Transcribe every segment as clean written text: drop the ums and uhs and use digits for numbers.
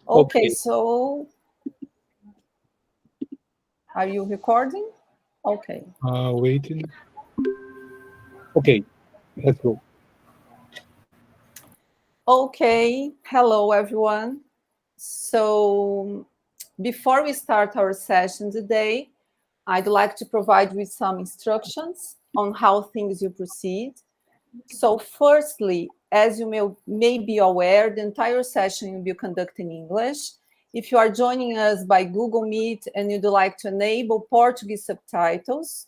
Okay, so are you recording? Okay. Waiting. Okay, let's go. Okay, hello everyone. So before we start our session today, I'd like to provide you with some instructions on how things will proceed. So firstly, as you may be aware, the entire session will be conducted in English. If you are joining us by Google Meet and you'd like to enable Portuguese subtitles,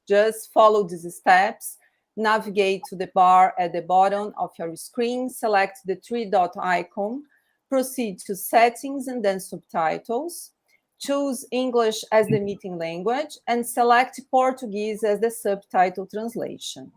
just follow these steps. Navigate to the bar at the bottom of your screen, select the three-dot icon, proceed to Settings and then Subtitles. Choose English as the meeting language and select Portuguese as the subtitle translation.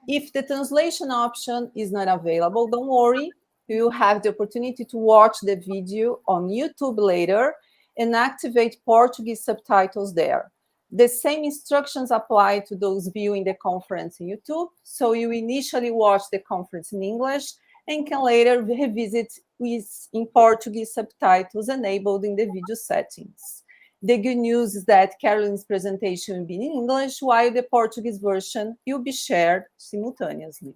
If the translation option is not available, don't worry. You will have the opportunity to watch the video on YouTube later and activate Portuguese subtitles there. The same instructions apply to those viewing the conference in YouTube. So you initially watch the conference in English and can later revisit in Portuguese subtitles enabled in the video settings. The good news is that Caroline's presentation will be in English, while the Portuguese version will be shared simultaneously.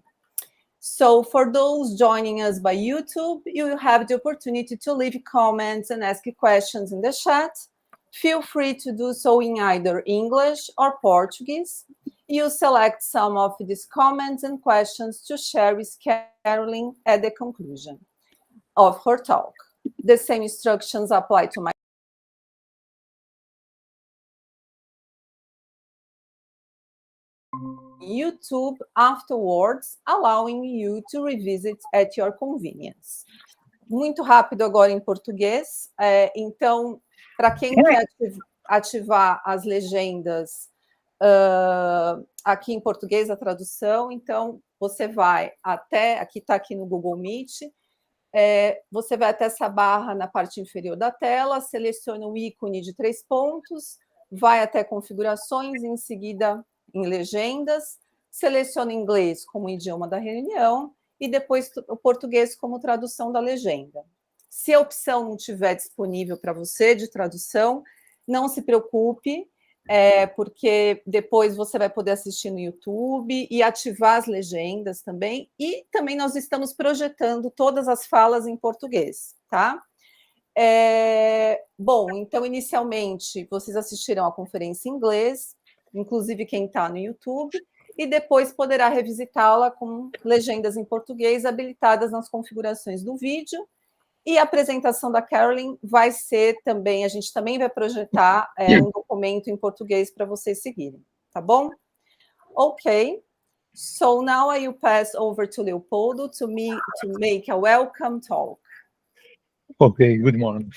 So for those joining us by YouTube, you will have the opportunity to leave comments and ask questions in the chat. Feel free to do so in either English or Portuguese. You select some of these comments and questions to share with Caroline at the conclusion of her talk. The same instructions apply to my YouTube afterwards, allowing you to revisit at your convenience. Muito rápido agora em português. Então, para quem quer ativar as legendas aqui em português, a tradução, então você vai até, aqui está aqui no Google Meet, você vai até essa barra na parte inferior da tela, seleciona o ícone de 3 pontos, vai até configurações, em seguida em legendas, seleciona inglês como idioma da reunião e depois o português como tradução da legenda. Se a opção não estiver disponível para você de tradução, não se preocupe, porque depois você vai poder assistir no YouTube e ativar as legendas também. E também nós estamos projetando todas as falas em português, tá? Bom, então, inicialmente, vocês assistirão a conferência em inglês, inclusive quem está no YouTube, e depois poderá revisitá-la com legendas em português habilitadas nas configurações do vídeo. E a apresentação da Caroline vai ser também, a gente também vai projetar um documento em português para vocês seguirem, tá bom? Ok, so now I will pass over to Leopoldo to make a welcome talk. Okay, good morning.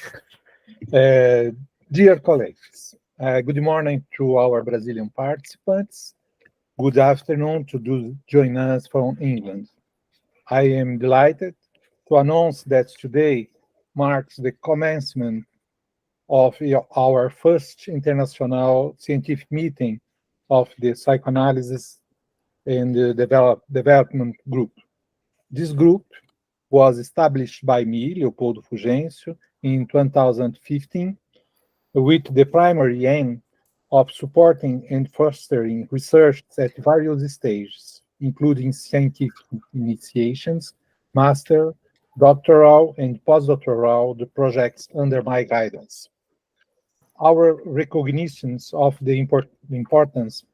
Dear colleagues, good morning to our Brazilian participants. Good afternoon to those joining us from England. I am delighted to announce that today marks the commencement of our first international scientific meeting of the Psychoanalysis and the Development Group. This group was established by me, Leopoldo Fulgêncio, in 2015, with the primary aim of supporting and fostering research at various stages, including scientific initiations, master, doctoral, and postdoctoral projects under my guidance. Our recognitions of the importance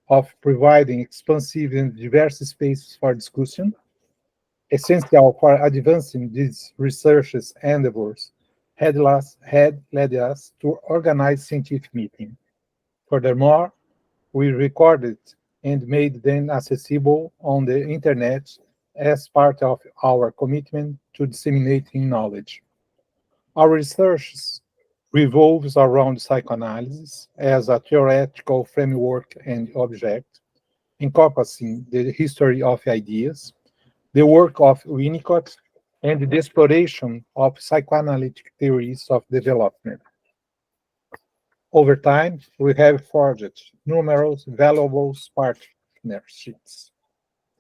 of providing expansive and diverse spaces for discussion, essential for advancing these research endeavors, had led us to organize scientific meetings. Furthermore, we recorded and made them accessible on the internet as part of our commitment to disseminating knowledge. Our research revolves around psychoanalysis as a theoretical framework and object, encompassing the history of ideas, the work of Winnicott, and the exploration of psychoanalytic theories of development. Over time, we have forged numerous valuable partnerships.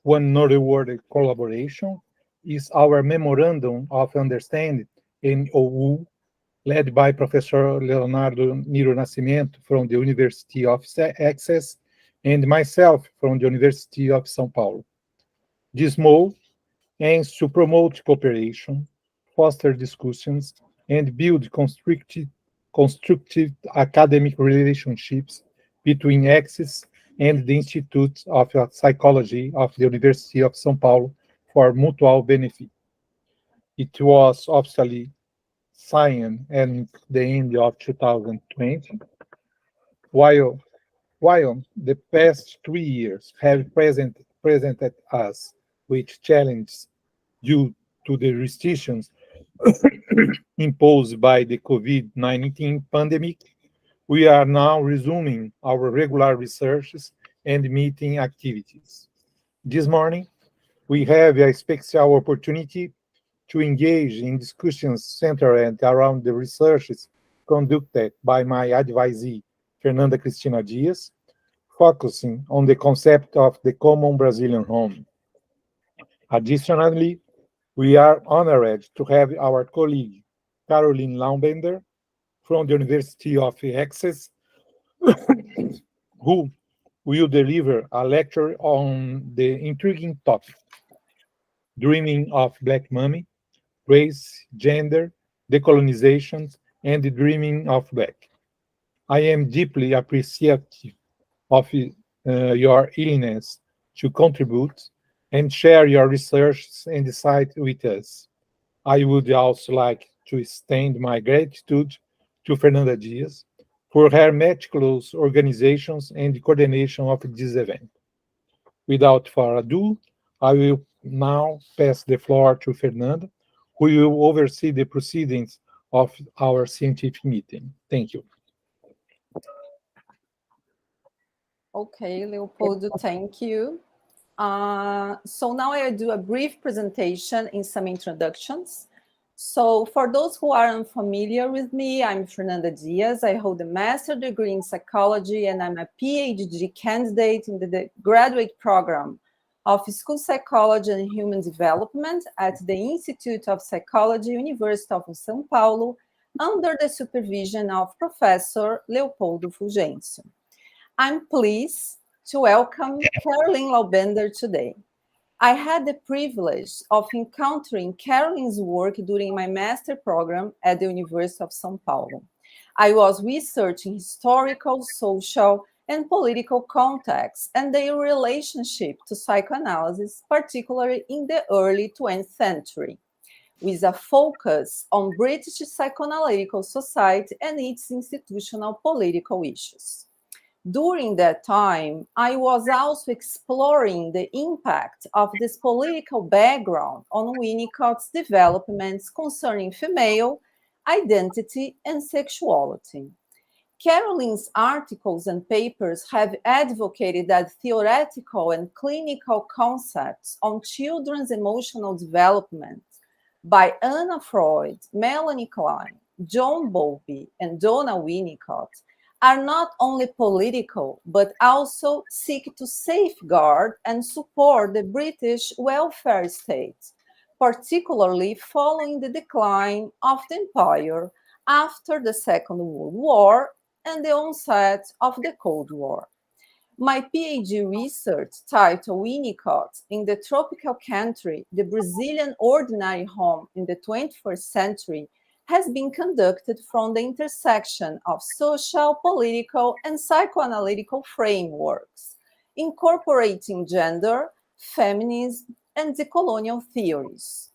One noteworthy collaboration is our Memorandum of Understanding, MOU, led by Professor Leonardo Miro Nascimento from the University of Essex and myself from the University of São Paulo. This MOU aims to promote cooperation, foster discussions, and build constructive academic relationships between Axis and the Institute of Psychology of the University of São Paulo for mutual benefit. It was officially signed at the end of 2020, while the past 3 years have presented us with challenges due to the restrictions imposed by the COVID-19 pandemic, we are now resuming our regular researches and meeting activities. This morning, we have a special opportunity to engage in discussions centered around the researches conducted by my advisee, Fernanda Cristina Dias, focusing on the concept of the common Brazilian home. Additionally, we are honored to have our colleague, Caroline Laubender, from the University of Essex, who will deliver a lecture on the intriguing topic, Dreaming of Black Mummy, Race, Gender, Decolonization, and the Dreaming of Black. I am deeply appreciative of your willingness to contribute and share your research and insight with us. I would also like to extend my gratitude to Fernanda Dias for her meticulous organizations and coordination of this event. Without further ado, I will now pass the floor to Fernanda, who will oversee the proceedings of our scientific meeting. Thank you. Okay, Leopoldo, thank you. So now I'll do a brief presentation in some introductions. So for those who are unfamiliar with me, I'm Fernanda Dias. I hold a master's degree in psychology and I'm a PhD candidate in the graduate program of School Psychology and Human Development at the Institute of Psychology, University of São Paulo, under the supervision of Professor Leopoldo Fulgêncio. I'm pleased to welcome Caroline Laubender today. I had the privilege of encountering Caroline's work during my master program at the University of São Paulo. I was researching historical, social, and political contexts and their relationship to psychoanalysis, particularly in the early 20th century, with a focus on British psychoanalytical society and its institutional political issues. During that time, I was also exploring the impact of this political background on Winnicott's developments concerning female identity and sexuality. Caroline's articles and papers have advocated that theoretical and clinical concepts on children's emotional development by Anna Freud, Melanie Klein, John Bowlby, and Donna Winnicott are not only political, but also seek to safeguard and support the British welfare state, particularly following the decline of the empire after the Second World War and the onset of the Cold War. My PhD research titled Winnicott in the Tropical Country, the Brazilian Ordinary Home in the 21st Century has been conducted from the intersection of social, political, and psychoanalytical frameworks, incorporating gender, feminism, and decolonial theories.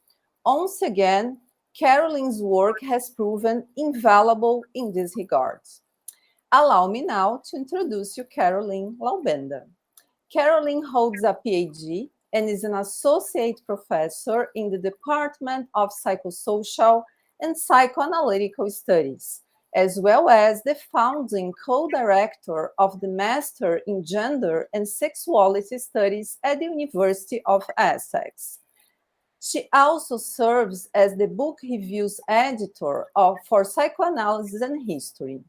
Once again, Caroline's work has proven invaluable in this regard. Allow me now to introduce you Caroline Laubender. Caroline holds a PhD and is an associate professor in the Department of Psychosocial and Psychoanalytical Studies, as well as the founding co-director of the Master in Gender and Sexuality Studies at the University of Essex. She also serves as the book reviews editor for Psychoanalysis and History.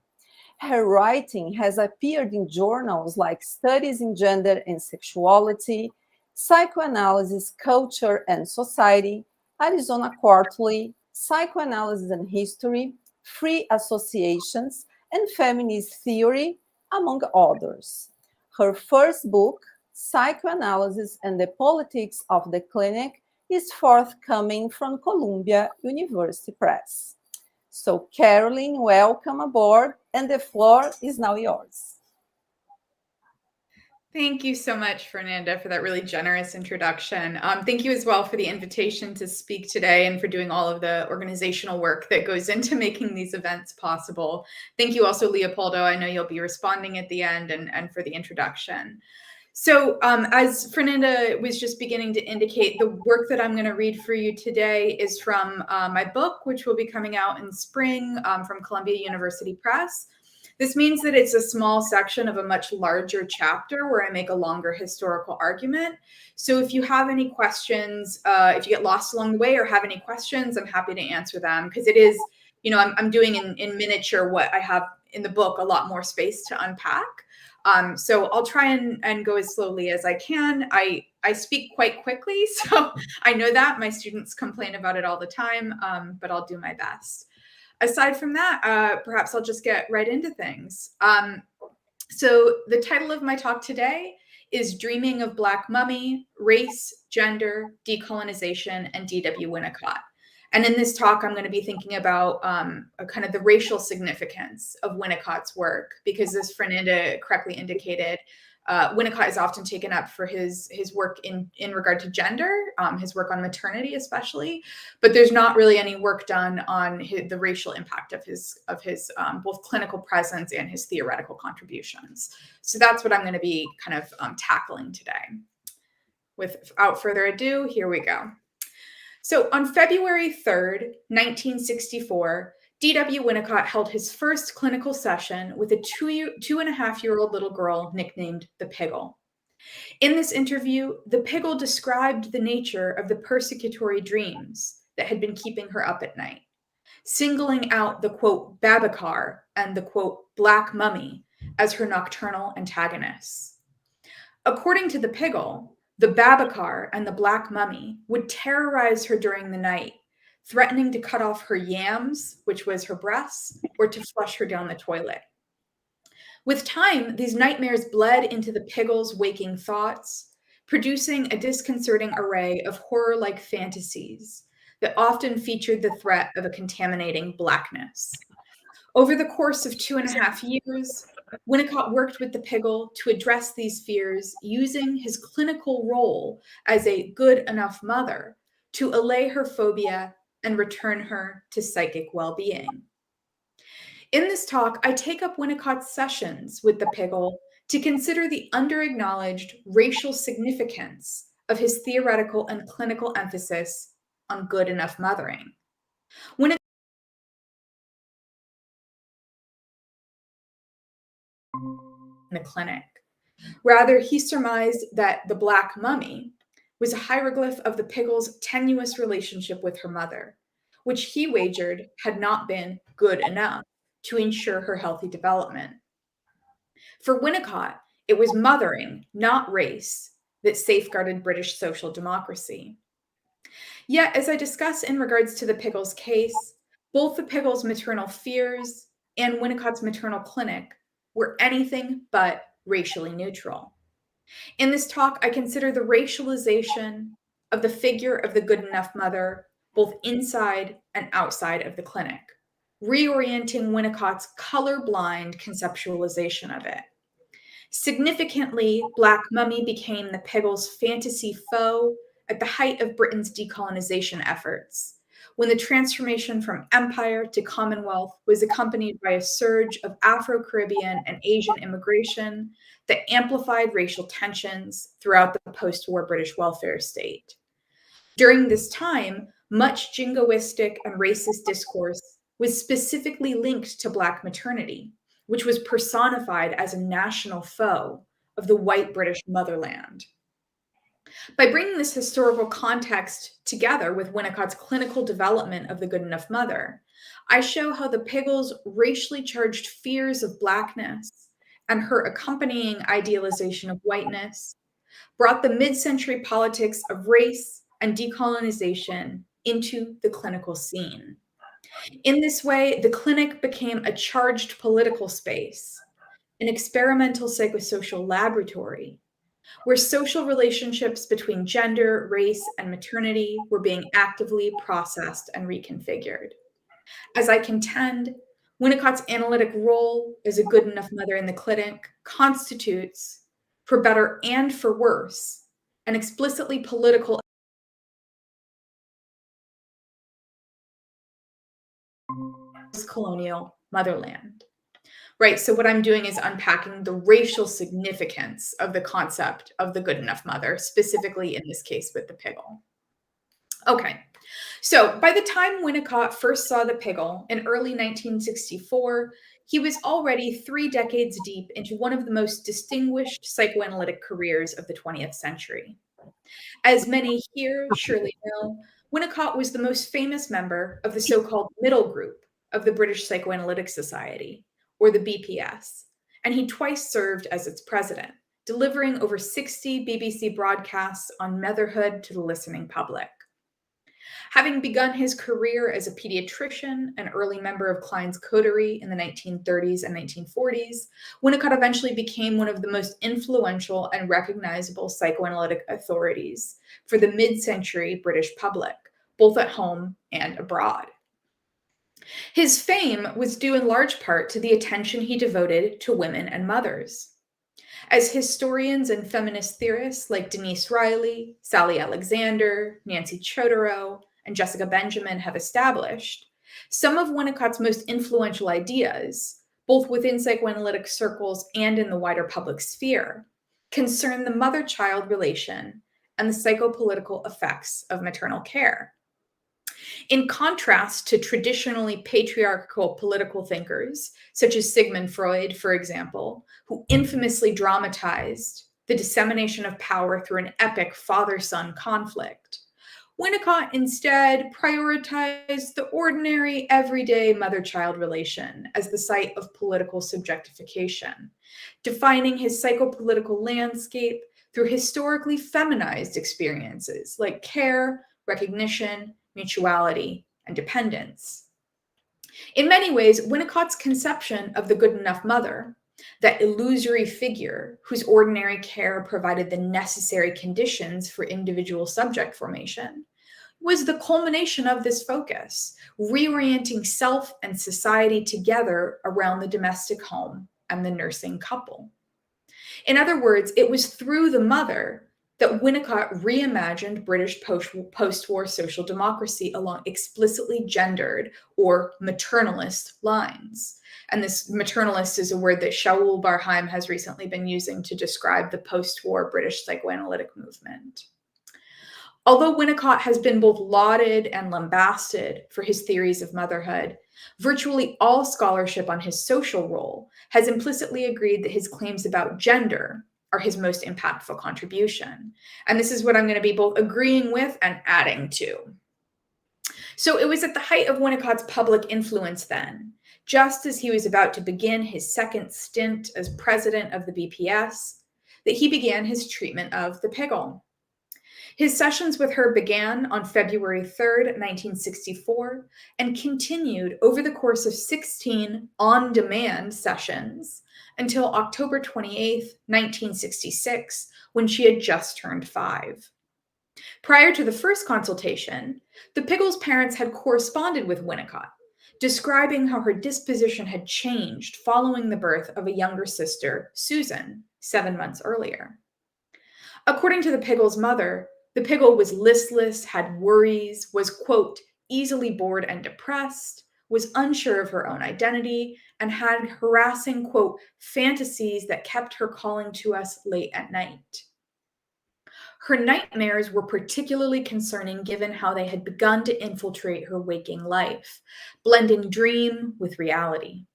Her writing has appeared in journals like Studies in Gender and Sexuality, Psychoanalysis, Culture and Society, Arizona Quarterly, Psychoanalysis and History, Free Associations, and Feminist Theory, among others. Her first book, Psychoanalysis and the Politics of the Clinic, is forthcoming from Columbia University Press. So, Caroline, welcome aboard, and the floor is now yours. Thank you so much, Fernanda, for that really generous introduction. Thank you as well for the invitation to speak today and for doing all of the organizational work that goes into making these events possible. Thank you also, Leopoldo. I know you'll be responding at the end and for the introduction. So as Fernanda was just beginning to indicate, the work that I'm going to read for you today is from my book, which will be coming out in spring from Columbia University Press. This means that it's a small section of a much larger chapter where I make a longer historical argument. So if you have any questions, if you get lost along the way or have any questions, I'm happy to answer them, because it is, you know, I'm doing in miniature what I have in the book, a lot more space to unpack. So I'll try and go as slowly as I can. I speak quite quickly, so I know that my students complain about it all the time, but I'll do my best. Aside from that, perhaps I'll just get right into things. So the title of my talk today is Dreaming of Black Mummy, Race, Gender, Decolonization, and D.W. Winnicott. And in this talk, I'm going to be thinking about kind of the racial significance of Winnicott's work, because as Fernanda correctly indicated, Winnicott is often taken up for his work in regard to gender, his work on maternity especially, but there's not really any work done on the racial impact of his both clinical presence and his theoretical contributions. So that's what I'm going to be kind of tackling today. Without further ado, here we go. So on February 3rd, 1964, D.W. Winnicott held his first clinical session with a 2.5-year-old little girl nicknamed the Piggle. In this interview, the Piggle described the nature of the persecutory dreams that had been keeping her up at night, singling out the, quote, Babacar and the, quote, Black Mummy as her nocturnal antagonists. According to the Piggle, the Babacar and the Black Mummy would terrorize her during the night, threatening to cut off her yams, which was her breasts, or to flush her down the toilet. With time, these nightmares bled into the Piggle's waking thoughts, producing a disconcerting array of horror-like fantasies that often featured the threat of a contaminating blackness. Over the course of 2.5 years, Winnicott worked with the Piggle to address these fears using his clinical role as a good enough mother to allay her phobia and return her to psychic well-being. In this talk, I take up Winnicott's sessions with the Piggle to consider the under-acknowledged racial significance of his theoretical and clinical emphasis on good enough mothering. Winnicott in the clinic. Rather, he surmised that the Black Mummy was a hieroglyph of the Piggle's tenuous relationship with her mother, which he wagered had not been good enough to ensure her healthy development. For Winnicott, it was mothering, not race, that safeguarded British social democracy. Yet, as I discuss in regards to the Piggle's case, both the Piggle's maternal fears and Winnicott's maternal clinic were anything but racially neutral. In this talk, I consider the racialization of the figure of the good enough mother, both inside and outside of the clinic, reorienting Winnicott's colorblind conceptualization of it. Significantly, Black Mummy became the Piggle's fantasy foe at the height of Britain's decolonization efforts, when the transformation from empire to commonwealth was accompanied by a surge of Afro-Caribbean and Asian immigration that amplified racial tensions throughout the post-war British welfare state. During this time, much jingoistic and racist discourse was specifically linked to Black maternity, which was personified as a national foe of the white British motherland. By bringing this historical context together with Winnicott's clinical development of the good enough mother, I show how the Piggle's racially charged fears of Blackness and her accompanying idealization of whiteness brought the mid-century politics of race and decolonization into the clinical scene. In this way, the clinic became a charged political space, an experimental psychosocial laboratory, where social relationships between gender, race, and maternity were being actively processed and reconfigured. As I contend, Winnicott's analytic role as a good enough mother in the clinic constitutes, for better and for worse, an explicitly political colonial motherland. Right, so what I'm doing is unpacking the racial significance of the concept of the good enough mother, specifically in this case with the Piggle. Okay, so by the time Winnicott first saw the Piggle in early 1964, he was already 3 decades deep into one of the most distinguished psychoanalytic careers of the 20th century. As many here surely know, Winnicott was the most famous member of the so-called middle group of the British Psychoanalytic Society, or the BPS, and he twice served as its president, delivering over 60 BBC broadcasts on motherhood to the listening public. Having begun his career as a pediatrician, an early member of Klein's coterie in the 1930s and 1940s, Winnicott eventually became one of the most influential and recognizable psychoanalytic authorities for the mid-century British public, both at home and abroad. His fame was due in large part to the attention he devoted to women and mothers. As historians and feminist theorists like Denise Riley, Sally Alexander, Nancy Chodorow, and Jessica Benjamin have established, some of Winnicott's most influential ideas, both within psychoanalytic circles and in the wider public sphere, concern the mother-child relation and the psychopolitical effects of maternal care. In contrast to traditionally patriarchal political thinkers, such as Sigmund Freud, for example, who infamously dramatized the dissemination of power through an epic father-son conflict, Winnicott instead prioritized the ordinary, everyday mother-child relation as the site of political subjectification, defining his psychopolitical landscape through historically feminized experiences like care, recognition, mutuality, and dependence. In many ways, Winnicott's conception of the good enough mother, that illusory figure whose ordinary care provided the necessary conditions for individual subject formation, was the culmination of this focus, reorienting self and society together around the domestic home and the nursing couple. In other words, it was through the mother that Winnicott reimagined British post-war social democracy along explicitly gendered or maternalist lines. And this maternalist is a word that Shaul Bar-Haim has recently been using to describe the post-war British psychoanalytic movement. Although Winnicott has been both lauded and lambasted for his theories of motherhood, virtually all scholarship on his social role has implicitly agreed that his claims about gender are his most impactful contribution. And this is what I'm going to be both agreeing with and adding to. So it was at the height of Winnicott's public influence then, just as he was about to begin his second stint as president of the BPS, that he began his treatment of the Piggle. His sessions with her began on February 3rd, 1964, and continued over the course of 16 on-demand sessions until October 28th, 1966, when she had just turned 5. Prior to the first consultation, the Piggle's parents had corresponded with Winnicott, describing how her disposition had changed following the birth of a younger sister, Susan, 7 months earlier. According to the Piggle's mother, the Piggle was listless, had worries, was, quote, easily bored and depressed, was unsure of her own identity, and had harassing, quote, fantasies that kept her calling to us late at night. Her nightmares were particularly concerning given how they had begun to infiltrate her waking life, blending dream with reality.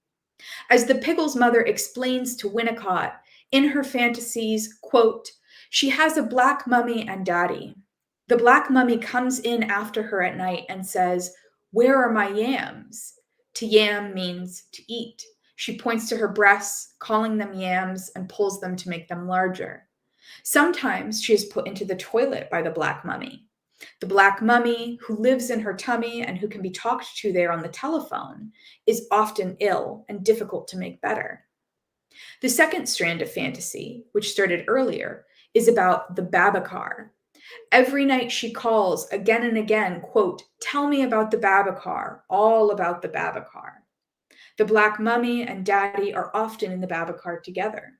As the Piggle's mother explains to Winnicott, in her fantasies, quote, she has a black mummy and daddy. The black mummy comes in after her at night and says, where are my yams? To yam means to eat. She points to her breasts, calling them yams, and pulls them to make them larger. Sometimes she is put into the toilet by the Black Mummy. The Black Mummy, who lives in her tummy and who can be talked to there on the telephone, is often ill and difficult to make better. The second strand of fantasy, which started earlier, is about the Babacar. Every night she calls again and again, quote, "Tell me about the Babacar, all about the Babacar." The Black Mummy and Daddy are often in the Babacar together.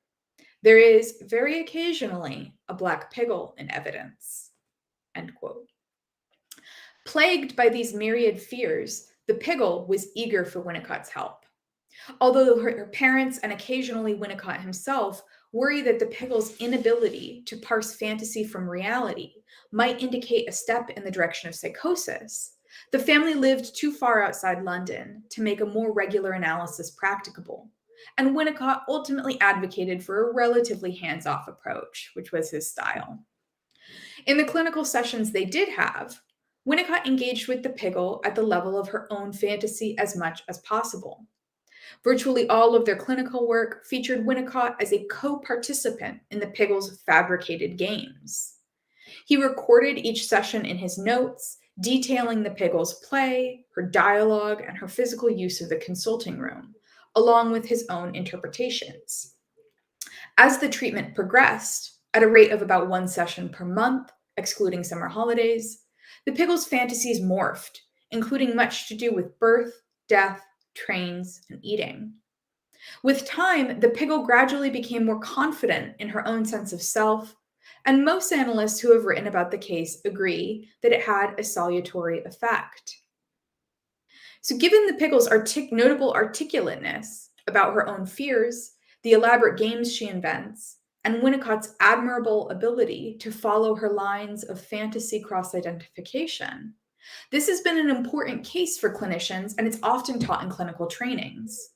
There is, very occasionally, a Black Piggle in evidence, end quote. Plagued by these myriad fears, the Piggle was eager for Winnicott's help. Although her parents and occasionally Winnicott himself worry that the Piggle's inability to parse fantasy from reality might indicate a step in the direction of psychosis, the family lived too far outside London to make a more regular analysis practicable, and Winnicott ultimately advocated for a relatively hands-off approach, which was his style. In the clinical sessions they did have, Winnicott engaged with the Piggle at the level of her own fantasy as much as possible. Virtually all of their clinical work featured Winnicott as a co-participant in the Piggle's fabricated games. He recorded each session in his notes, detailing the Piggle's play, her dialogue, and her physical use of the consulting room, along with his own interpretations. As the treatment progressed, at a rate of about 1 session per month, excluding summer holidays, the Piggle's fantasies morphed, including much to do with birth, death, trains, and eating. With time, the Piggle gradually became more confident in her own sense of self, and most analysts who have written about the case agree that it had a salutary effect. So given the Piggle's notable articulateness about her own fears, the elaborate games she invents, and Winnicott's admirable ability to follow her lines of fantasy cross-identification, this has been an important case for clinicians, and it's often taught in clinical trainings.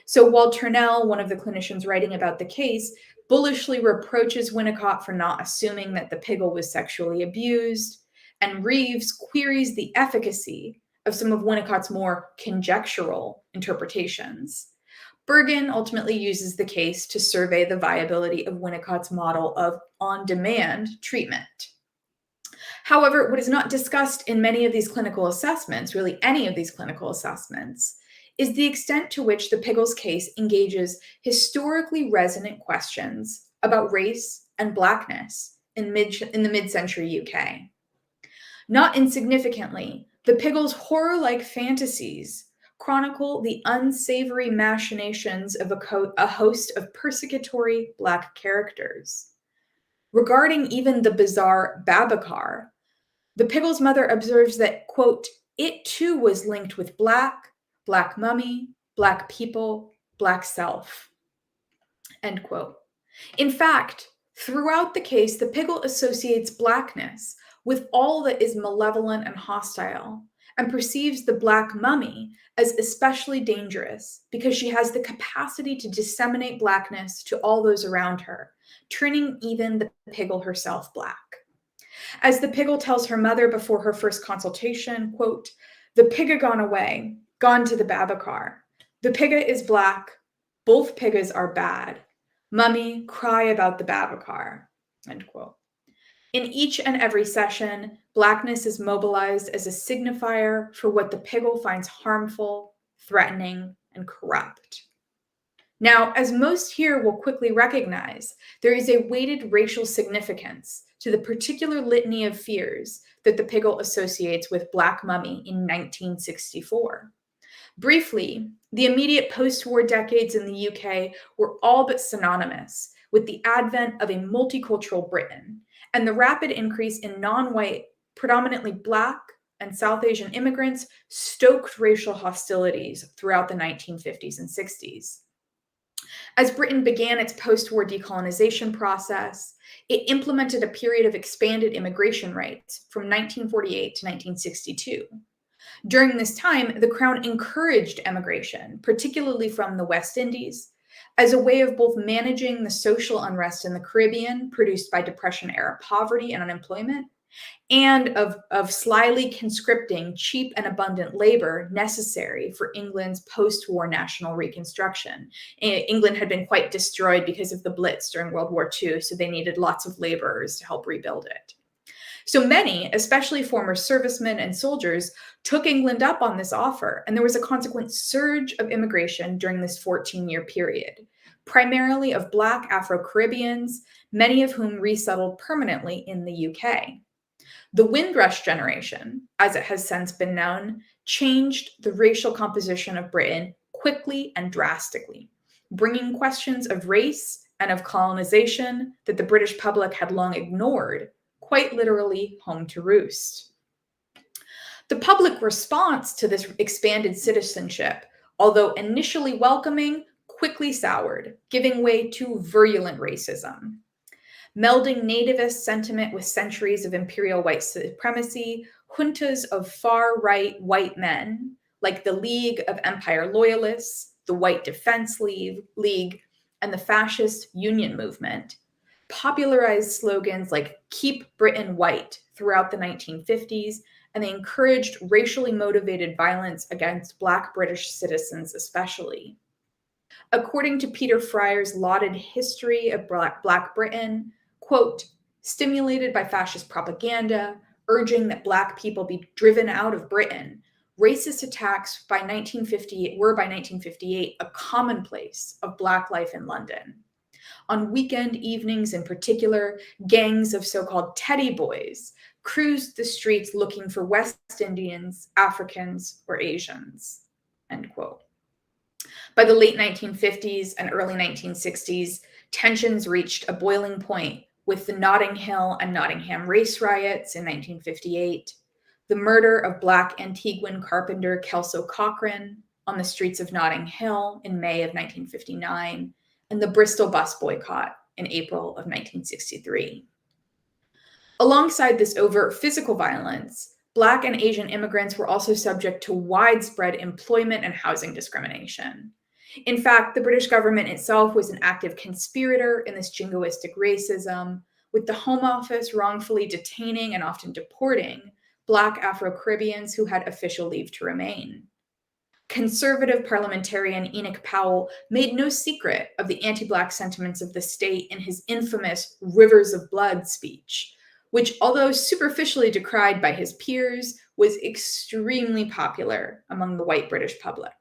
So while Turnell, one of the clinicians writing about the case, bullishly reproaches Winnicott for not assuming that the Piggle was sexually abused, and Reeves queries the efficacy of some of Winnicott's more conjectural interpretations, Bergen ultimately uses the case to survey the viability of Winnicott's model of on-demand treatment. However, what is not discussed in many of these clinical assessments, really any of these clinical assessments, is the extent to which the Piggle's case engages historically resonant questions about race and Blackness in the mid-century UK. Not insignificantly, the Piggle's horror-like fantasies chronicle the unsavory machinations of a host of persecutory Black characters. Regarding even the bizarre Babacar, the Piggle's mother observes that, quote, "It too was linked with Black Mummy, Black people, Black self," end quote. In fact, throughout the case, the Piggle associates Blackness with all that is malevolent and hostile, and perceives the Black Mummy as especially dangerous because she has the capacity to disseminate Blackness to all those around her, turning even the Piggle herself Black. As the Piggle tells her mother before her first consultation, quote, "The Pigga gone away, gone to the Babacar. The Pigga is Black, both Piggas are bad. Mummy, cry about the Babacar," end quote. In each and every session, Blackness is mobilized as a signifier for what the Piggle finds harmful, threatening, and corrupt. Now, as most here will quickly recognize, there is a weighted racial significance to the particular litany of fears that the Piggle associates with Black Mummy in 1964. Briefly, the immediate post-war decades in the UK were all but synonymous with the advent of a multicultural Britain and the rapid increase in non-white, predominantly Black and South Asian immigrants stoked racial hostilities throughout the 1950s and 60s. As Britain began its post-war decolonization process, it implemented a period of expanded immigration rights from 1948 to 1962. During this time, the Crown encouraged emigration, particularly from the West Indies, as a way of both managing the social unrest in the Caribbean produced by Depression-era poverty and unemployment, and of slyly conscripting cheap and abundant labor necessary for England's post-war national reconstruction. England had been quite destroyed because of the Blitz during World War II, so they needed lots of laborers to help rebuild it. So many, especially former servicemen and soldiers, took England up on this offer, and there was a consequent surge of immigration during this 14-year period, primarily of Black Afro-Caribbeans, many of whom resettled permanently in the UK. The Windrush generation, as it has since been known, changed the racial composition of Britain quickly and drastically, bringing questions of race and of colonization that the British public had long ignored quite literally home to roost. The public response to this expanded citizenship, although initially welcoming, quickly soured, giving way to virulent racism. Melding nativist sentiment with centuries of imperial white supremacy, juntas of far-right white men, like the League of Empire Loyalists, the White Defense League, and the fascist Union movement, popularized slogans like "Keep Britain White" throughout the 1950s, and they encouraged racially motivated violence against Black British citizens especially. According to Peter Fryer's lauded History of Black Britain, quote, stimulated by fascist propaganda, urging that Black people be driven out of Britain, racist attacks were by 1958 a commonplace of Black life in London. On weekend evenings in particular, gangs of so-called teddy boys cruised the streets looking for West Indians, Africans, or Asians, end quote. By the late 1950s and early 1960s, tensions reached a boiling point with the Notting Hill and Nottingham race riots in 1958, the murder of Black Antiguan carpenter Kelso Cochran on the streets of Notting Hill in May of 1959, and the Bristol bus boycott in April of 1963. Alongside this overt physical violence, Black and Asian immigrants were also subject to widespread employment and housing discrimination. In fact, the British government itself was an active conspirator in this jingoistic racism, with the Home Office wrongfully detaining and often deporting Black Afro-Caribbeans who had official leave to remain. Conservative parliamentarian Enoch Powell made no secret of the anti-Black sentiments of the state in his infamous Rivers of Blood speech, which, although superficially decried by his peers, was extremely popular among the white British public.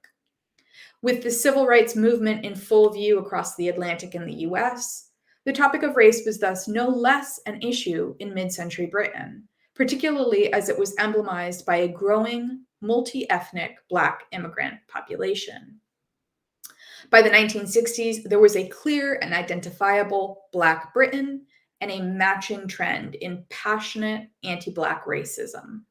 With the civil rights movement in full view across the Atlantic in the US, the topic of race was thus no less an issue in mid-century Britain, particularly as it was emblemized by a growing multi-ethnic Black immigrant population. By the 1960s, there was a clear and identifiable Black Britain and a matching trend in passionate anti-Black racism.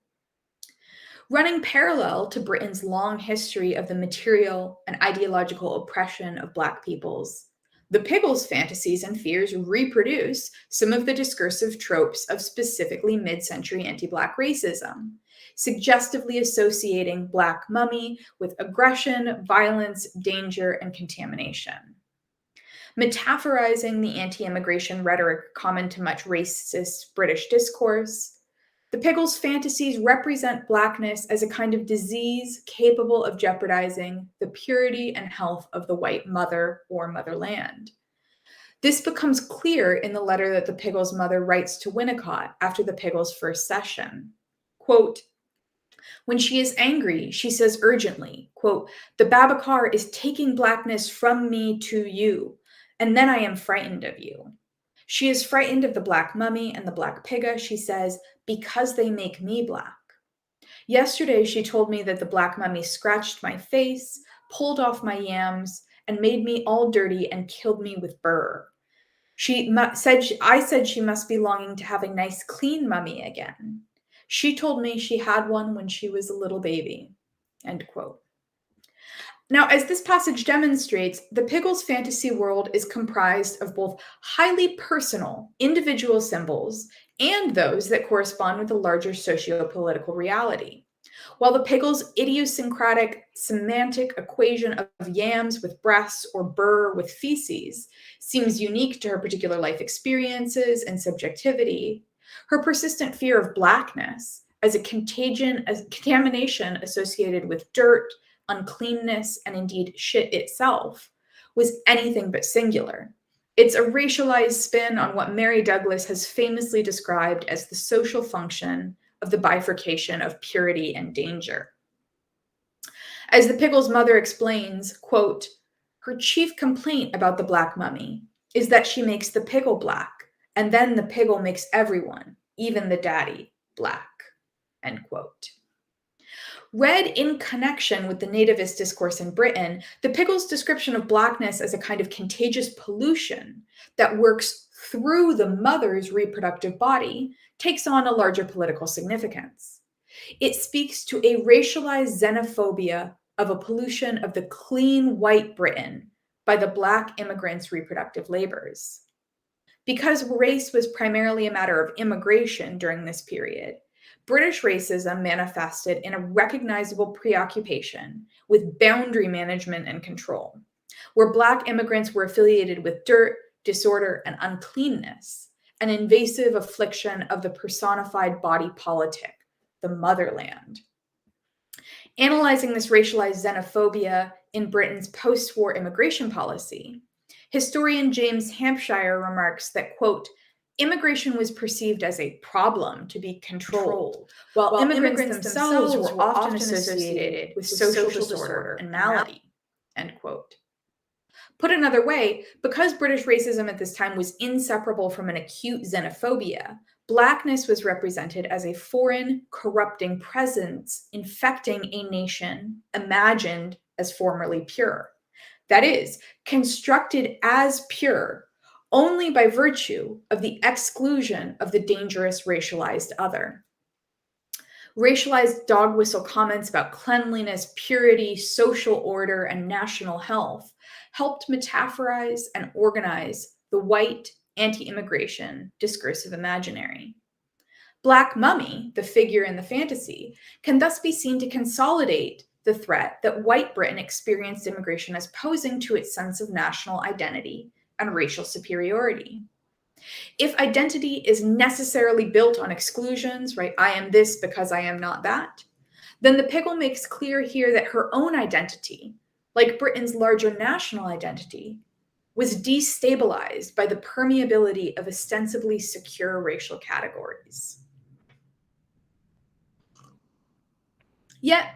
Running parallel to Britain's long history of the material and ideological oppression of Black peoples, the Piggles fantasies and fears reproduce some of the discursive tropes of specifically mid-century anti-Black racism, suggestively associating Black mummy with aggression, violence, danger, and contamination. Metaphorizing the anti-immigration rhetoric common to much racist British discourse, the Piggles fantasies represent Blackness as a kind of disease capable of jeopardizing the purity and health of the white mother or motherland. This becomes clear in the letter that the Piggles' mother writes to Winnicott after the Piggles' first session. Quote, when she is angry, she says urgently, quote, the Babacar is taking Blackness from me to you, and then I am frightened of you. She is frightened of the Black mummy and the Black Pigga, she says, because they make me Black. Yesterday, she told me that the Black mummy scratched my face, pulled off my yams, and made me all dirty and killed me with burr. I said she must be longing to have a nice, clean mummy again. She told me she had one when she was a little baby, end quote. Now, as this passage demonstrates, the Piggles fantasy world is comprised of both highly personal, individual symbols and those that correspond with a larger socio-political reality. While the Piggles' idiosyncratic semantic equation of yams with breasts or burr with feces seems unique to her particular life experiences and subjectivity, Her persistent fear of Blackness as a contamination associated with dirt, uncleanness, and indeed shit itself was anything but singular. It's a racialized spin on what Mary Douglas has famously described as the social function of the bifurcation of purity and danger. As the Pickles' mother explains, quote, "Her chief complaint about the Black mummy is that she makes the pickle black, and then the pickle makes everyone, even the daddy, black," end quote. Read in connection with the nativist discourse in Britain, the Pickles' description of Blackness as a kind of contagious pollution that works through the mother's reproductive body takes on a larger political significance. It speaks to a racialized xenophobia of a pollution of the clean white Britain by the Black immigrants' reproductive labors. Because race was primarily a matter of immigration during this period, British racism manifested in a recognizable preoccupation with boundary management and control, where Black immigrants were affiliated with dirt, disorder, and uncleanness, an invasive affliction of the personified body politic, the motherland. Analyzing this racialized xenophobia in Britain's post-war immigration policy, historian James Hampshire remarks that, quote, "Immigration was perceived as a problem to be controlled, while immigrants themselves were often associated with social disorder and malady," end quote. Put another way, because British racism at this time was inseparable from an acute xenophobia, Blackness was represented as a foreign, corrupting presence infecting a nation imagined as formerly pure. That is, constructed as pure only by virtue of the exclusion of the dangerous racialized other. Racialized dog whistle comments about cleanliness, purity, social order, and national health helped metaphorize and organize the white anti-immigration discursive imaginary. Black Mummy, the figure in the fantasy, can thus be seen to consolidate the threat that white Britain experienced immigration as posing to its sense of national identity and racial superiority. If identity is necessarily built on exclusions, right, I am this because I am not that, then the Pickle makes clear here that her own identity, like Britain's larger national identity, was destabilized by the permeability of ostensibly secure racial categories. Yet,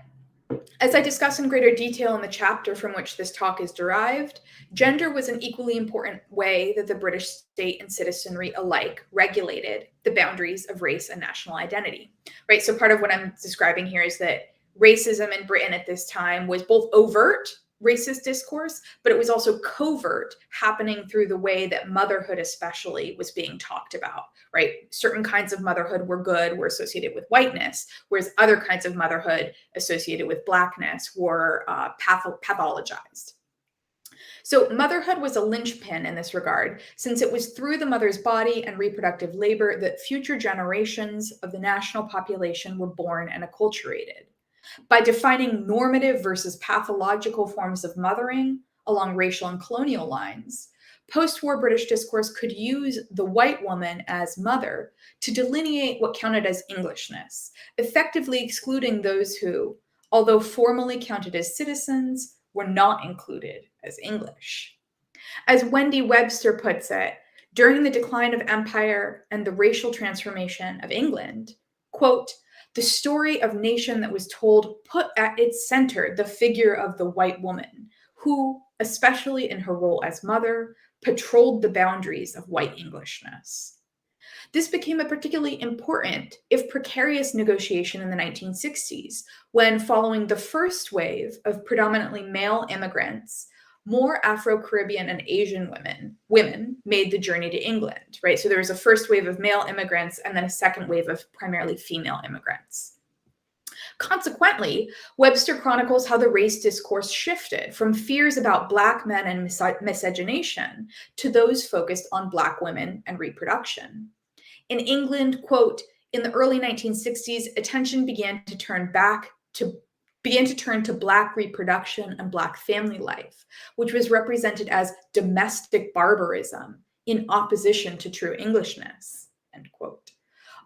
as I discuss in greater detail in the chapter from which this talk is derived, gender was an equally important way that the British state and citizenry alike regulated the boundaries of race and national identity, right? So part of what I'm describing here is that racism in Britain at this time was both overt racist discourse, but it was also covert, happening through the way that motherhood especially was being talked about, right? Certain kinds of motherhood were good, were associated with whiteness, whereas other kinds of motherhood associated with Blackness were pathologized. So motherhood was a linchpin in this regard, since it was through the mother's body and reproductive labor that future generations of the national population were born and acculturated. By defining normative versus pathological forms of mothering along racial and colonial lines, post-war British discourse could use the white woman as mother to delineate what counted as Englishness, effectively excluding those who, although formally counted as citizens, were not included as English. As Wendy Webster puts it, during the decline of empire and the racial transformation of England, quote, "The story of nation that was told put at its center the figure of the white woman, who, especially in her role as mother, patrolled the boundaries of white Englishness." This became a particularly important, if precarious, negotiation in the 1960s, when, following the first wave of predominantly male immigrants, more Afro-Caribbean and Asian women made the journey to England, right? So there was a first wave of male immigrants and then a second wave of primarily female immigrants. Consequently, Webster chronicles how the race discourse shifted from fears about Black men and miscegenation to those focused on Black women and reproduction. In England, quote, "In the early 1960s, attention began to turn to Black reproduction and Black family life, which was represented as domestic barbarism in opposition to true Englishness," end quote.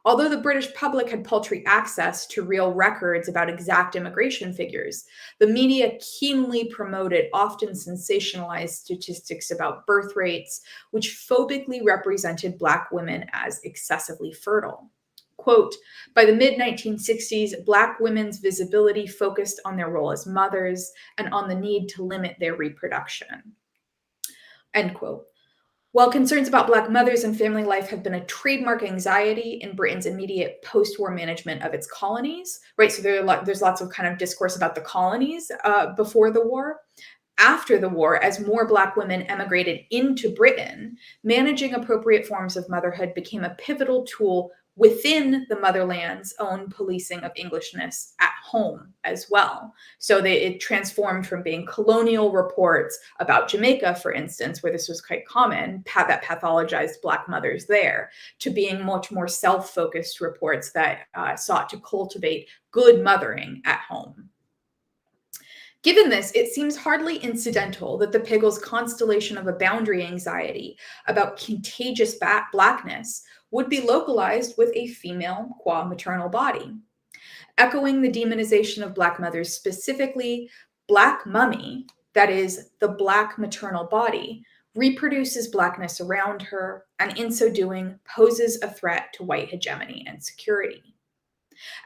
Although the British public had paltry access to real records about exact immigration figures, the media keenly promoted often sensationalized statistics about birth rates, which phobically represented Black women as excessively fertile. Quote, by the mid-1960s, Black women's visibility focused on their role as mothers and on the need to limit their reproduction. End quote. While concerns about Black mothers and family life have been a trademark anxiety in Britain's immediate post-war management of its colonies, right? So there's lots of kind of discourse about the colonies before the war. After the war, as more Black women emigrated into Britain, managing appropriate forms of motherhood became a pivotal tool within the motherland's own policing of Englishness at home as well. So it transformed from being colonial reports about Jamaica, for instance, where this was quite common, that pathologized Black mothers there, to being much more self-focused reports that sought to cultivate good mothering at home. Given this, it seems hardly incidental that the Piggles' constellation of a boundary anxiety about contagious Blackness would be localized with a female qua maternal body. Echoing the demonization of Black mothers, specifically, Black mummy, that is, the Black maternal body, reproduces Blackness around her, and in so doing, poses a threat to white hegemony and security.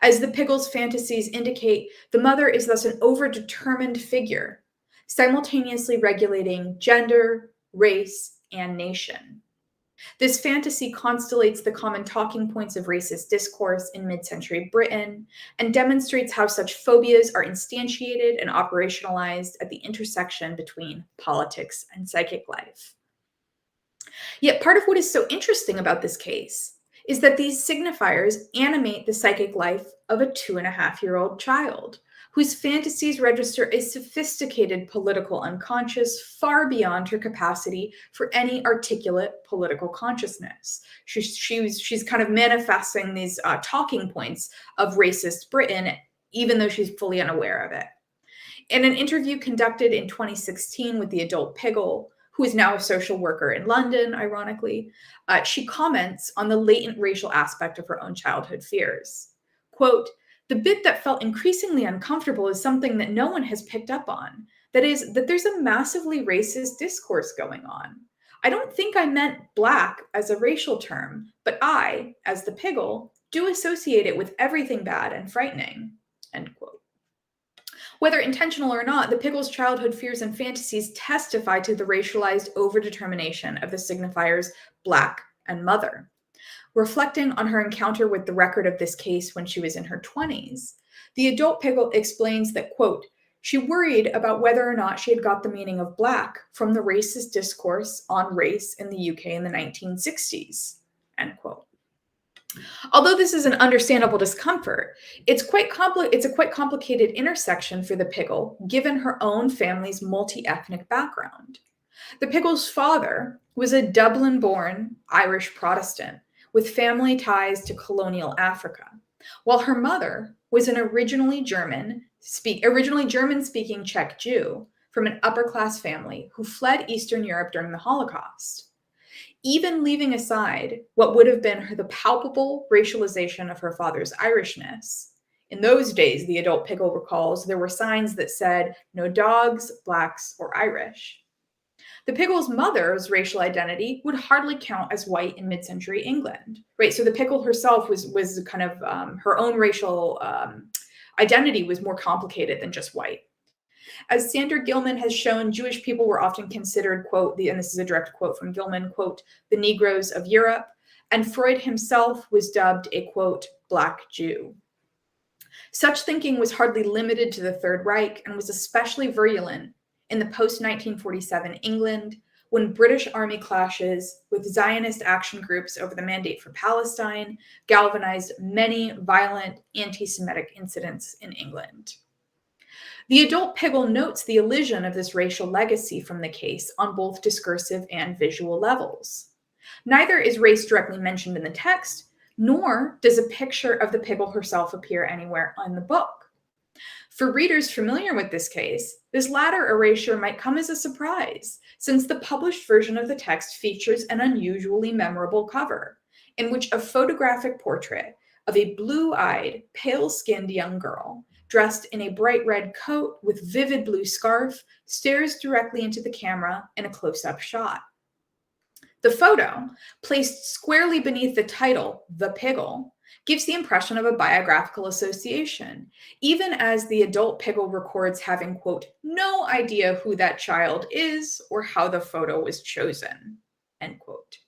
As the Piggles' fantasies indicate, the mother is thus an overdetermined figure, simultaneously regulating gender, race, and nation. This fantasy constellates the common talking points of racist discourse in mid-century Britain and demonstrates how such phobias are instantiated and operationalized at the intersection between politics and psychic life. Yet part of what is so interesting about this case is that these signifiers animate the psychic life of a 2.5-year-old child, whose fantasies register a sophisticated political unconscious far beyond her capacity for any articulate political consciousness. She's kind of manifesting these talking points of racist Britain, even though she's fully unaware of it. In an interview conducted in 2016 with the adult Piggle, who is now a social worker in London, ironically, she comments on the latent racial aspect of her own childhood fears. Quote, the bit that felt increasingly uncomfortable is something that no one has picked up on. That is, that there's a massively racist discourse going on. I don't think I meant Black as a racial term, but I, as the Piggle, do associate it with everything bad and frightening, end quote. Whether intentional or not, the Piggles' childhood fears and fantasies testify to the racialized overdetermination of the signifiers Black and mother. Reflecting on her encounter with the record of this case when she was in her 20s, the adult Piggle explains that, quote, she worried about whether or not she had got the meaning of Black from the racist discourse on race in the UK in the 1960s, end quote. Although this is an understandable discomfort, it's a quite complicated intersection for the Piggle, given her own family's multi-ethnic background. The Piggle's father was a Dublin-born Irish Protestant with family ties to colonial Africa, while her mother was an originally German-speaking Czech Jew from an upper-class family who fled Eastern Europe during the Holocaust. Even leaving aside what would have been the palpable racialization of her father's Irishness, in those days, the adult Piggle recalls, there were signs that said, no dogs, Blacks, or Irish. The Piggle's mother's racial identity would hardly count as white in mid-century England, right? So the Piggle herself was kind of, her own racial identity was more complicated than just white. As Sander Gilman has shown, Jewish people were often considered, quote, and this is a direct quote from Gilman, quote, the Negroes of Europe, and Freud himself was dubbed a, quote, Black Jew. Such thinking was hardly limited to the Third Reich and was especially virulent in the post-1947 England, when British army clashes with Zionist action groups over the Mandate for Palestine galvanized many violent anti-Semitic incidents in England. The adult Piggle notes the elision of this racial legacy from the case on both discursive and visual levels. Neither is race directly mentioned in the text, nor does a picture of the Piggle herself appear anywhere in the book. For readers familiar with this case, this latter erasure might come as a surprise, since the published version of the text features an unusually memorable cover, in which a photographic portrait of a blue-eyed, pale-skinned young girl dressed in a bright red coat with vivid blue scarf stares directly into the camera in a close-up shot. The photo, placed squarely beneath the title, The Piggle, gives the impression of a biographical association, even as the adult Piggle records having, quote, no idea who that child is or how the photo was chosen, end quote.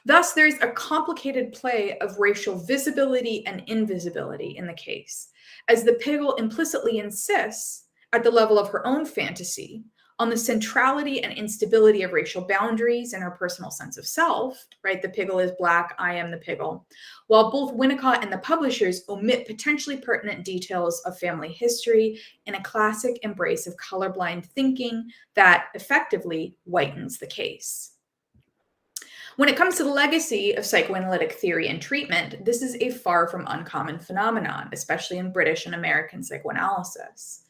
Thus, there's a complicated play of racial visibility and invisibility in the case, as the Piggle implicitly insists, at the level of her own fantasy, on the centrality and instability of racial boundaries and her personal sense of self, right? The Piggle is Black, I am the Piggle, while both Winnicott and the publishers omit potentially pertinent details of family history in a classic embrace of colorblind thinking that effectively whitens the case. When it comes to the legacy of psychoanalytic theory and treatment, this is a far from uncommon phenomenon, especially in British and American psychoanalysis.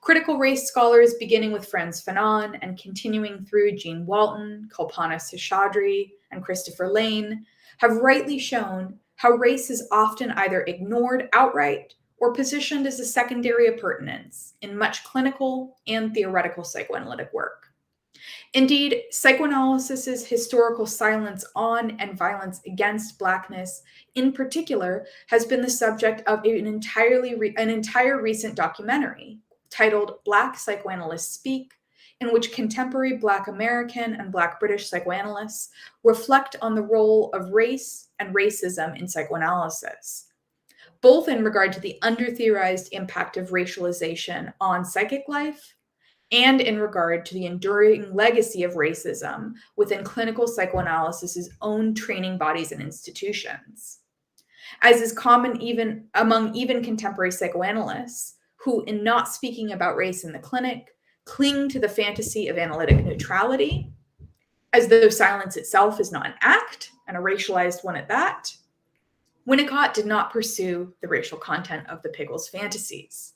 Critical race scholars, beginning with Frantz Fanon and continuing through Jean Walton, Kalpana Seshadri, and Christopher Lane, have rightly shown how race is often either ignored outright or positioned as a secondary appurtenance in much clinical and theoretical psychoanalytic work. Indeed, psychoanalysis's historical silence on and violence against Blackness, in particular, has been the subject of an entire recent documentary titled Black Psychoanalysts Speak, in which contemporary Black American and Black British psychoanalysts reflect on the role of race and racism in psychoanalysis, both in regard to the under-theorized impact of racialization on psychic life and in regard to the enduring legacy of racism within clinical psychoanalysis's own training bodies and institutions. As is common even among contemporary psychoanalysts, who, in not speaking about race in the clinic, cling to the fantasy of analytic neutrality, as though silence itself is not an act, and a racialized one at that, Winnicott did not pursue the racial content of the Piggle's fantasies.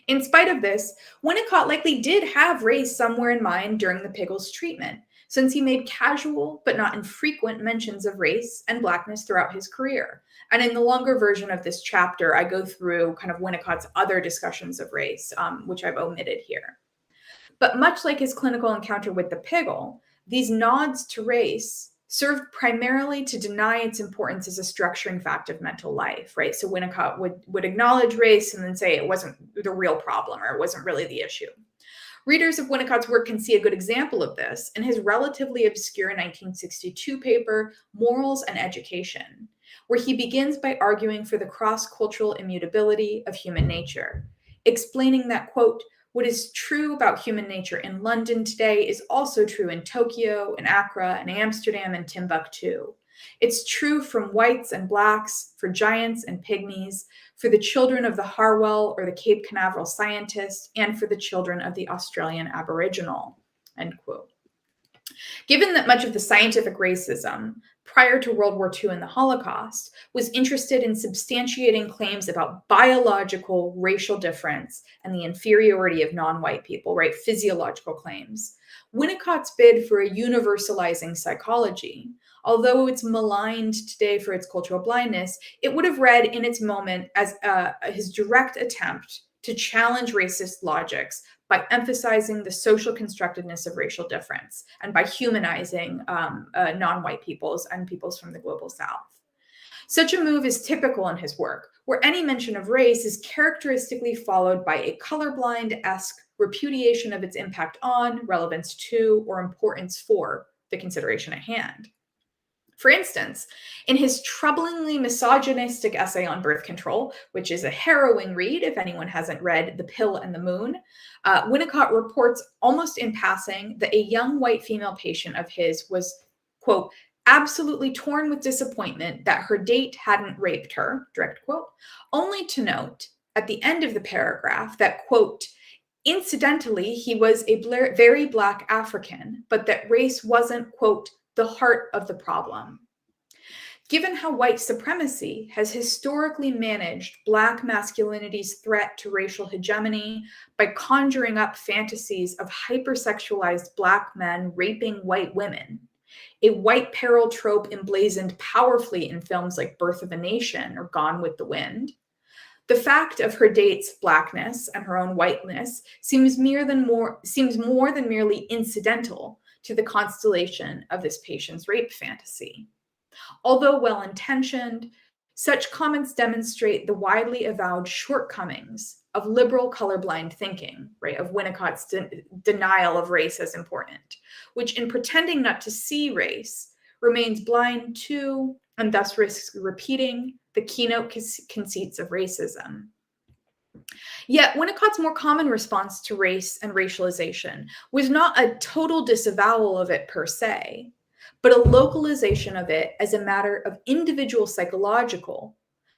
In spite of this, Winnicott likely did have race somewhere in mind during the Piggle's treatment, since he made casual but not infrequent mentions of race and Blackness throughout his career. And in the longer version of this chapter, I go through kind of Winnicott's other discussions of race, which I've omitted here. But much like his clinical encounter with the Piggle, these nods to race served primarily to deny its importance as a structuring fact of mental life, right? So Winnicott would acknowledge race and then say it wasn't the real problem or it wasn't really the issue. Readers of Winnicott's work can see a good example of this in his relatively obscure 1962 paper, Morals and Education, where he begins by arguing for the cross-cultural immutability of human nature, explaining that, quote, what is true about human nature in London today is also true in Tokyo, in Accra, in Amsterdam, and Timbuktu. It's true from whites and blacks, for giants and pygmies, for the children of the Harwell or the Cape Canaveral scientist, and for the children of the Australian Aboriginal, end quote. Given that much of the scientific racism prior to World War II and the Holocaust was interested in substantiating claims about biological racial difference and the inferiority of non-white people, right? Physiological claims. Winnicott's bid for a universalizing psychology, although it's maligned today for its cultural blindness, it would have read in its moment as his direct attempt to challenge racist logics by emphasizing the social constructedness of racial difference and by humanizing non-white peoples and peoples from the global south. Such a move is typical in his work, where any mention of race is characteristically followed by a colorblind-esque repudiation of its impact on, relevance to, or importance for the consideration at hand. For instance, in his troublingly misogynistic essay on birth control, which is a harrowing read if anyone hasn't read The Pill and the Moon, Winnicott reports almost in passing that a young white female patient of his was, quote, absolutely torn with disappointment that her date hadn't raped her, direct quote, only to note at the end of the paragraph that, quote, incidentally, he was a very Black African, but that race wasn't, quote, the heart of the problem. Given how white supremacy has historically managed Black masculinity's threat to racial hegemony by conjuring up fantasies of hypersexualized Black men raping white women, a white peril trope emblazoned powerfully in films like Birth of a Nation or Gone with the Wind. The fact of her date's blackness and her own whiteness seems more than merely incidental to the constellation of this patient's rape fantasy. Although well-intentioned, such comments demonstrate the widely avowed shortcomings of liberal colorblind thinking, right, of Winnicott's denial of race as important, which in pretending not to see race remains blind to, and thus risks repeating, the keynote conceits of racism. Yet Winnicott's more common response to race and racialization was not a total disavowal of it per se, but a localization of it as a matter of individual psychological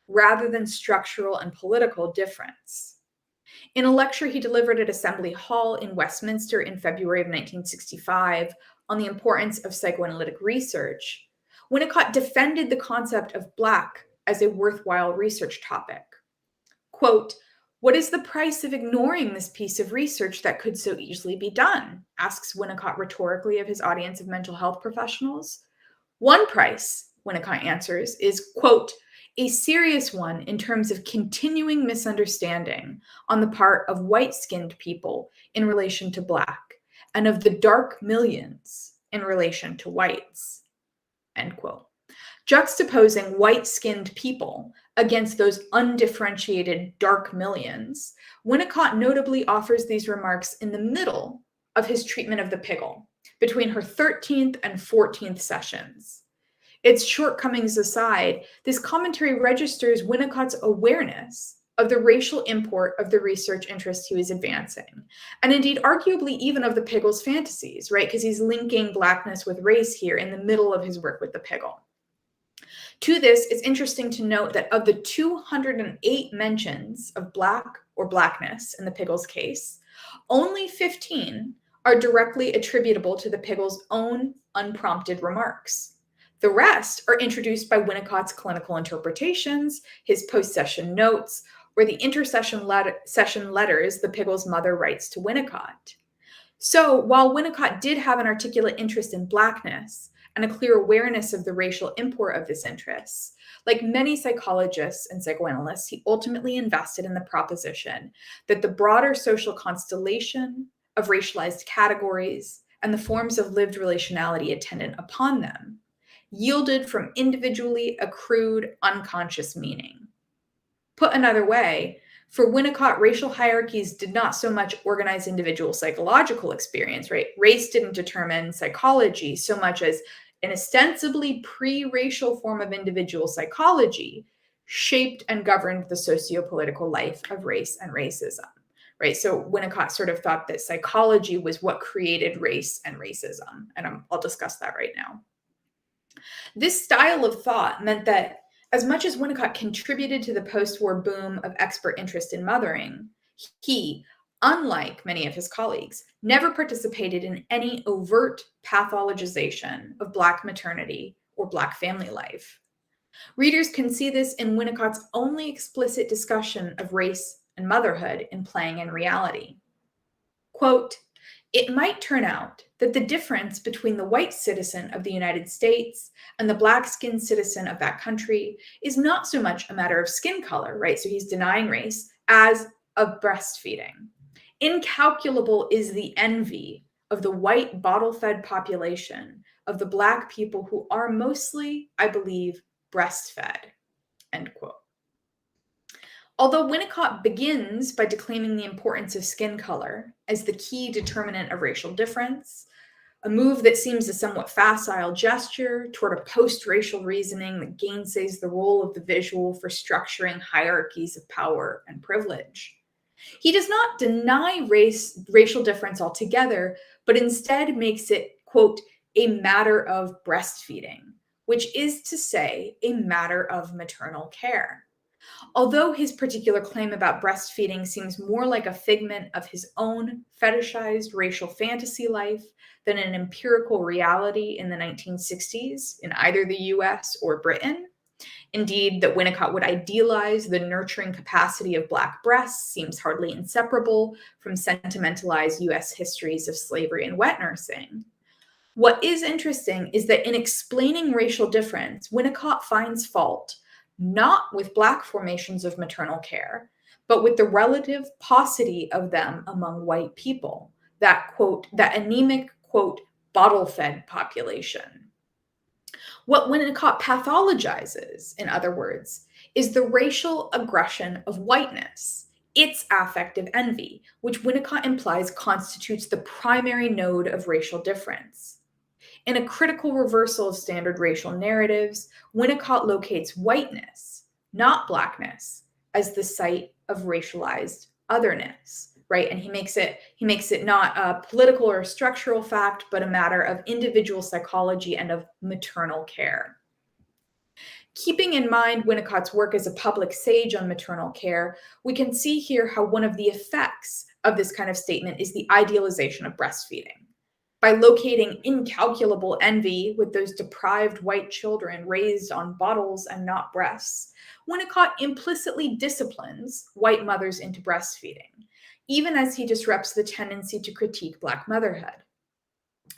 rather than structural and political difference. In a lecture he delivered at Assembly Hall in Westminster in February of 1965 on the importance of psychoanalytic research, Winnicott defended the concept of Black as a worthwhile research topic. Quote, "What is the price of ignoring this piece of research that could so easily be done?" asks Winnicott rhetorically of his audience of mental health professionals. "One price," Winnicott answers, is, quote, "a serious one in terms of continuing misunderstanding on the part of white-skinned people in relation to Black, and of the dark millions in relation to whites," end quote. Juxtaposing white-skinned people against those undifferentiated dark millions, Winnicott notably offers these remarks in the middle of his treatment of the Piggle, between her 13th and 14th sessions. Its shortcomings aside, this commentary registers Winnicott's awareness of the racial import of the research interest he was advancing, and indeed arguably even of the Piggle's fantasies, right? Because he's linking Blackness with race here in the middle of his work with the Piggle. To this, it's interesting to note that of the 208 mentions of Black or Blackness in the Piggle's case, only 15 are directly attributable to the Piggle's own unprompted remarks. The rest are introduced by Winnicott's clinical interpretations, his post-session notes, or the session letters the Piggle's mother writes to Winnicott. So while Winnicott did have an articulate interest in Blackness and a clear awareness of the racial import of this interest, like many psychologists and psychoanalysts, he ultimately invested in the proposition that the broader social constellation of racialized categories and the forms of lived relationality attendant upon them yielded from individually accrued unconscious meaning. Put another way, for Winnicott, racial hierarchies did not so much organize individual psychological experience, right? Race didn't determine psychology so much as an ostensibly pre-racial form of individual psychology shaped and governed the socio-political life of race and racism, right? So Winnicott sort of thought that psychology was what created race and racism, and I'll discuss that right now. This style of thought meant that as much as Winnicott contributed to the post-war boom of expert interest in mothering, he, unlike many of his colleagues, never participated in any overt pathologization of Black maternity or Black family life. Readers can see this in Winnicott's only explicit discussion of race and motherhood in Playing in Reality. Quote, "It might turn out that the difference between the white citizen of the United States and the Black-skinned citizen of that country is not so much a matter of skin color," right? So he's denying race, as of breastfeeding. "Incalculable is the envy of the white bottle-fed population of the Black people who are mostly, I believe, breastfed," end quote. Although Winnicott begins by declaiming the importance of skin color as the key determinant of racial difference, a move that seems a somewhat facile gesture toward a post-racial reasoning that gainsays the role of the visual for structuring hierarchies of power and privilege, he does not deny racial difference altogether, but instead makes it, quote, "a matter of breastfeeding," which is to say, a matter of maternal care. Although his particular claim about breastfeeding seems more like a figment of his own fetishized racial fantasy life than an empirical reality in the 1960s in either the US or Britain, indeed, that Winnicott would idealize the nurturing capacity of Black breasts seems hardly inseparable from sentimentalized US histories of slavery and wet nursing. What is interesting is that in explaining racial difference, Winnicott finds fault not with Black formations of maternal care, but with the relative paucity of them among white people, that, quote, that anemic, quote, bottle-fed population. What Winnicott pathologizes, in other words, is the racial aggression of whiteness, its affective envy, which Winnicott implies constitutes the primary node of racial difference. In a critical reversal of standard racial narratives, Winnicott locates whiteness, not Blackness, as the site of racialized otherness, right? And he makes it not a political or structural fact, but a matter of individual psychology and of maternal care. Keeping in mind Winnicott's work as a public sage on maternal care, we can see here how one of the effects of this kind of statement is the idealization of breastfeeding. By locating incalculable envy with those deprived white children raised on bottles and not breasts, Winnicott implicitly disciplines white mothers into breastfeeding, even as he disrupts the tendency to critique Black motherhood.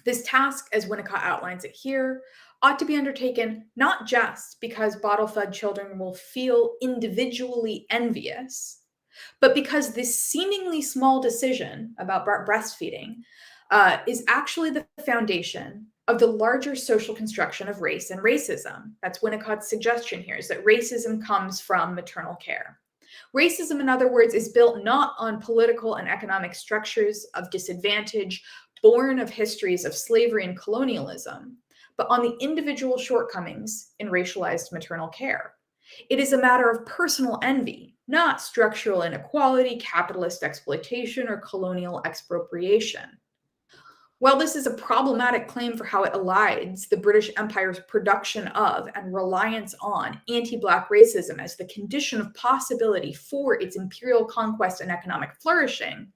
This task, as Winnicott outlines it here, ought to be undertaken not just because bottle-fed children will feel individually envious, but because this seemingly small decision about breastfeeding is actually the foundation of the larger social construction of race and racism. That's Winnicott's suggestion here, is that racism comes from maternal care. Racism, in other words, is built not on political and economic structures of disadvantage born of histories of slavery and colonialism, but on the individual shortcomings in racialized maternal care. It is a matter of personal envy, not structural inequality, capitalist exploitation, or colonial expropriation. While this is a problematic claim for how it elides the British Empire's production of and reliance on anti-Black racism as the condition of possibility for its imperial conquest and economic flourishing,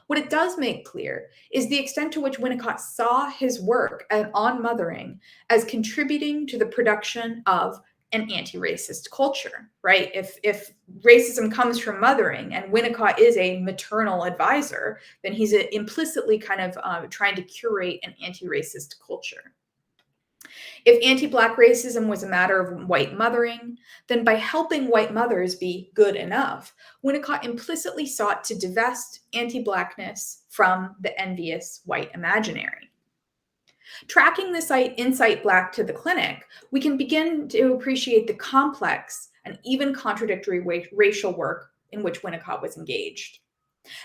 what it does make clear is the extent to which Winnicott saw his work on mothering as contributing to the production of an anti-racist culture, right? If racism comes from mothering and Winnicott is a maternal advisor, then he's implicitly kind of trying to curate an anti-racist culture. If anti-Black racism was a matter of white mothering, then by helping white mothers be good enough, Winnicott implicitly sought to divest anti-Blackness from the envious white imaginary. Tracking this insight back to the clinic, we can begin to appreciate the complex and even contradictory racial work in which Winnicott was engaged.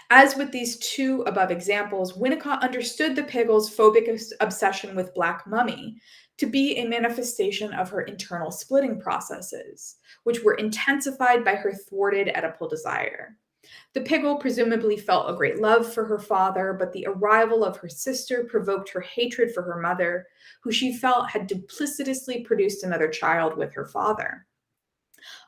As with these two above examples, Winnicott understood the Piggle's phobic obsession with Black mummy to be a manifestation of her internal splitting processes, which were intensified by her thwarted Oedipal desire. The Piggle presumably felt a great love for her father, but the arrival of her sister provoked her hatred for her mother, who she felt had duplicitously produced another child with her father.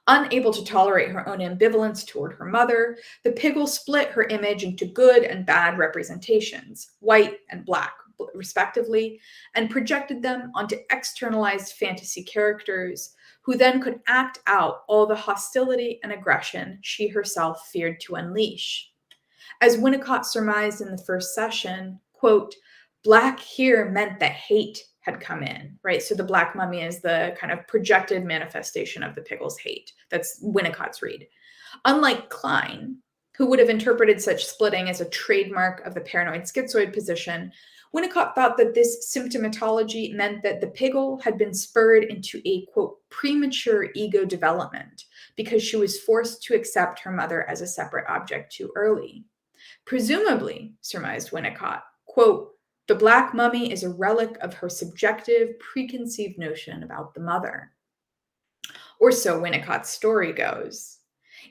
Unable to tolerate her own ambivalence toward her mother, the Piggle split her image into good and bad representations, white and Black, respectively, and projected them onto externalized fantasy characters who then could act out all the hostility and aggression she herself feared to unleash. As Winnicott surmised in the first session, quote, Black here meant that hate had come in, right? So the Black mummy is the kind of projected manifestation of the Piggle's hate. That's Winnicott's read. Unlike Klein, who would have interpreted such splitting as a trademark of the paranoid schizoid position, Winnicott thought that this symptomatology meant that the Piggle had been spurred into a, quote, premature ego development because she was forced to accept her mother as a separate object too early. Presumably, surmised Winnicott, quote, the Black mummy is a relic of her subjective, preconceived notion about the mother. Or so Winnicott's story goes.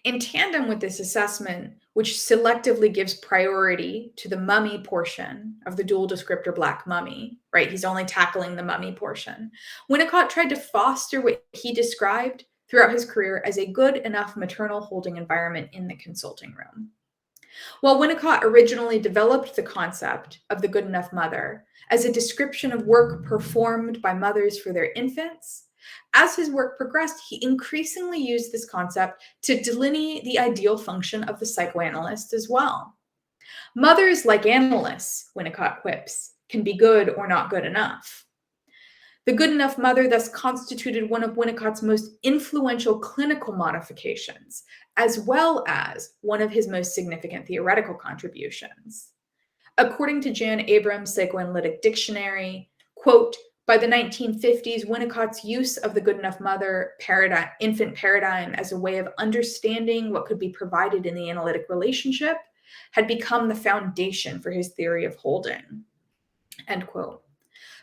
In tandem with this assessment, which selectively gives priority to the mummy portion of the dual descriptor Black mummy, right? He's only tackling the mummy portion. Winnicott tried to foster what he described throughout his career as a good enough maternal holding environment in the consulting room. While Winnicott originally developed the concept of the good enough mother as a description of work performed by mothers for their infants, as his work progressed, he increasingly used this concept to delineate the ideal function of the psychoanalyst as well. Mothers, like analysts, Winnicott quips, can be good or not good enough. The good enough mother thus constituted one of Winnicott's most influential clinical modifications, as well as one of his most significant theoretical contributions. According to Jan Abrams' Psychoanalytic Dictionary, quote, by the 1950s, Winnicott's use of the good enough mother infant paradigm as a way of understanding what could be provided in the analytic relationship had become the foundation for his theory of holding, end quote.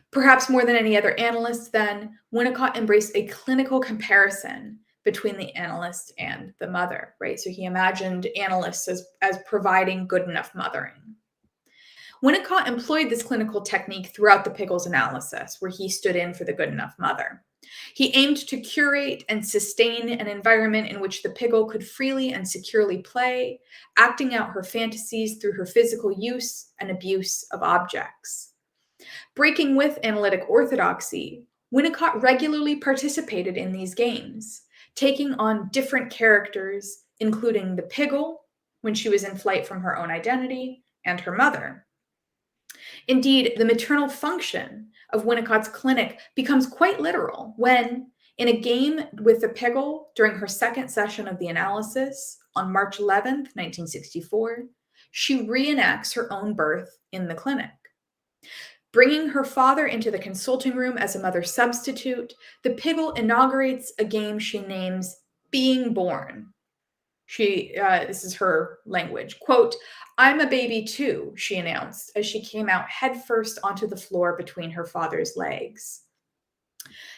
Perhaps more than any other analyst, then, Winnicott embraced a clinical comparison between the analyst and the mother, right? So he imagined analysts as providing good enough mothering. Winnicott employed this clinical technique throughout the Piggles analysis, where he stood in for the good enough mother. He aimed to curate and sustain an environment in which the Piggle could freely and securely play, acting out her fantasies through her physical use and abuse of objects. Breaking with analytic orthodoxy, Winnicott regularly participated in these games, taking on different characters, including the Piggle, when she was in flight from her own identity, and her mother. Indeed, the maternal function of Winnicott's clinic becomes quite literal when, in a game with the Piggle during her second session of the analysis on March 11th, 1964, she reenacts her own birth in the clinic. Bringing her father into the consulting room as a mother substitute, the Piggle inaugurates a game she names Being Born. This is her language. Quote, I'm a baby too, she announced as she came out headfirst onto the floor between her father's legs.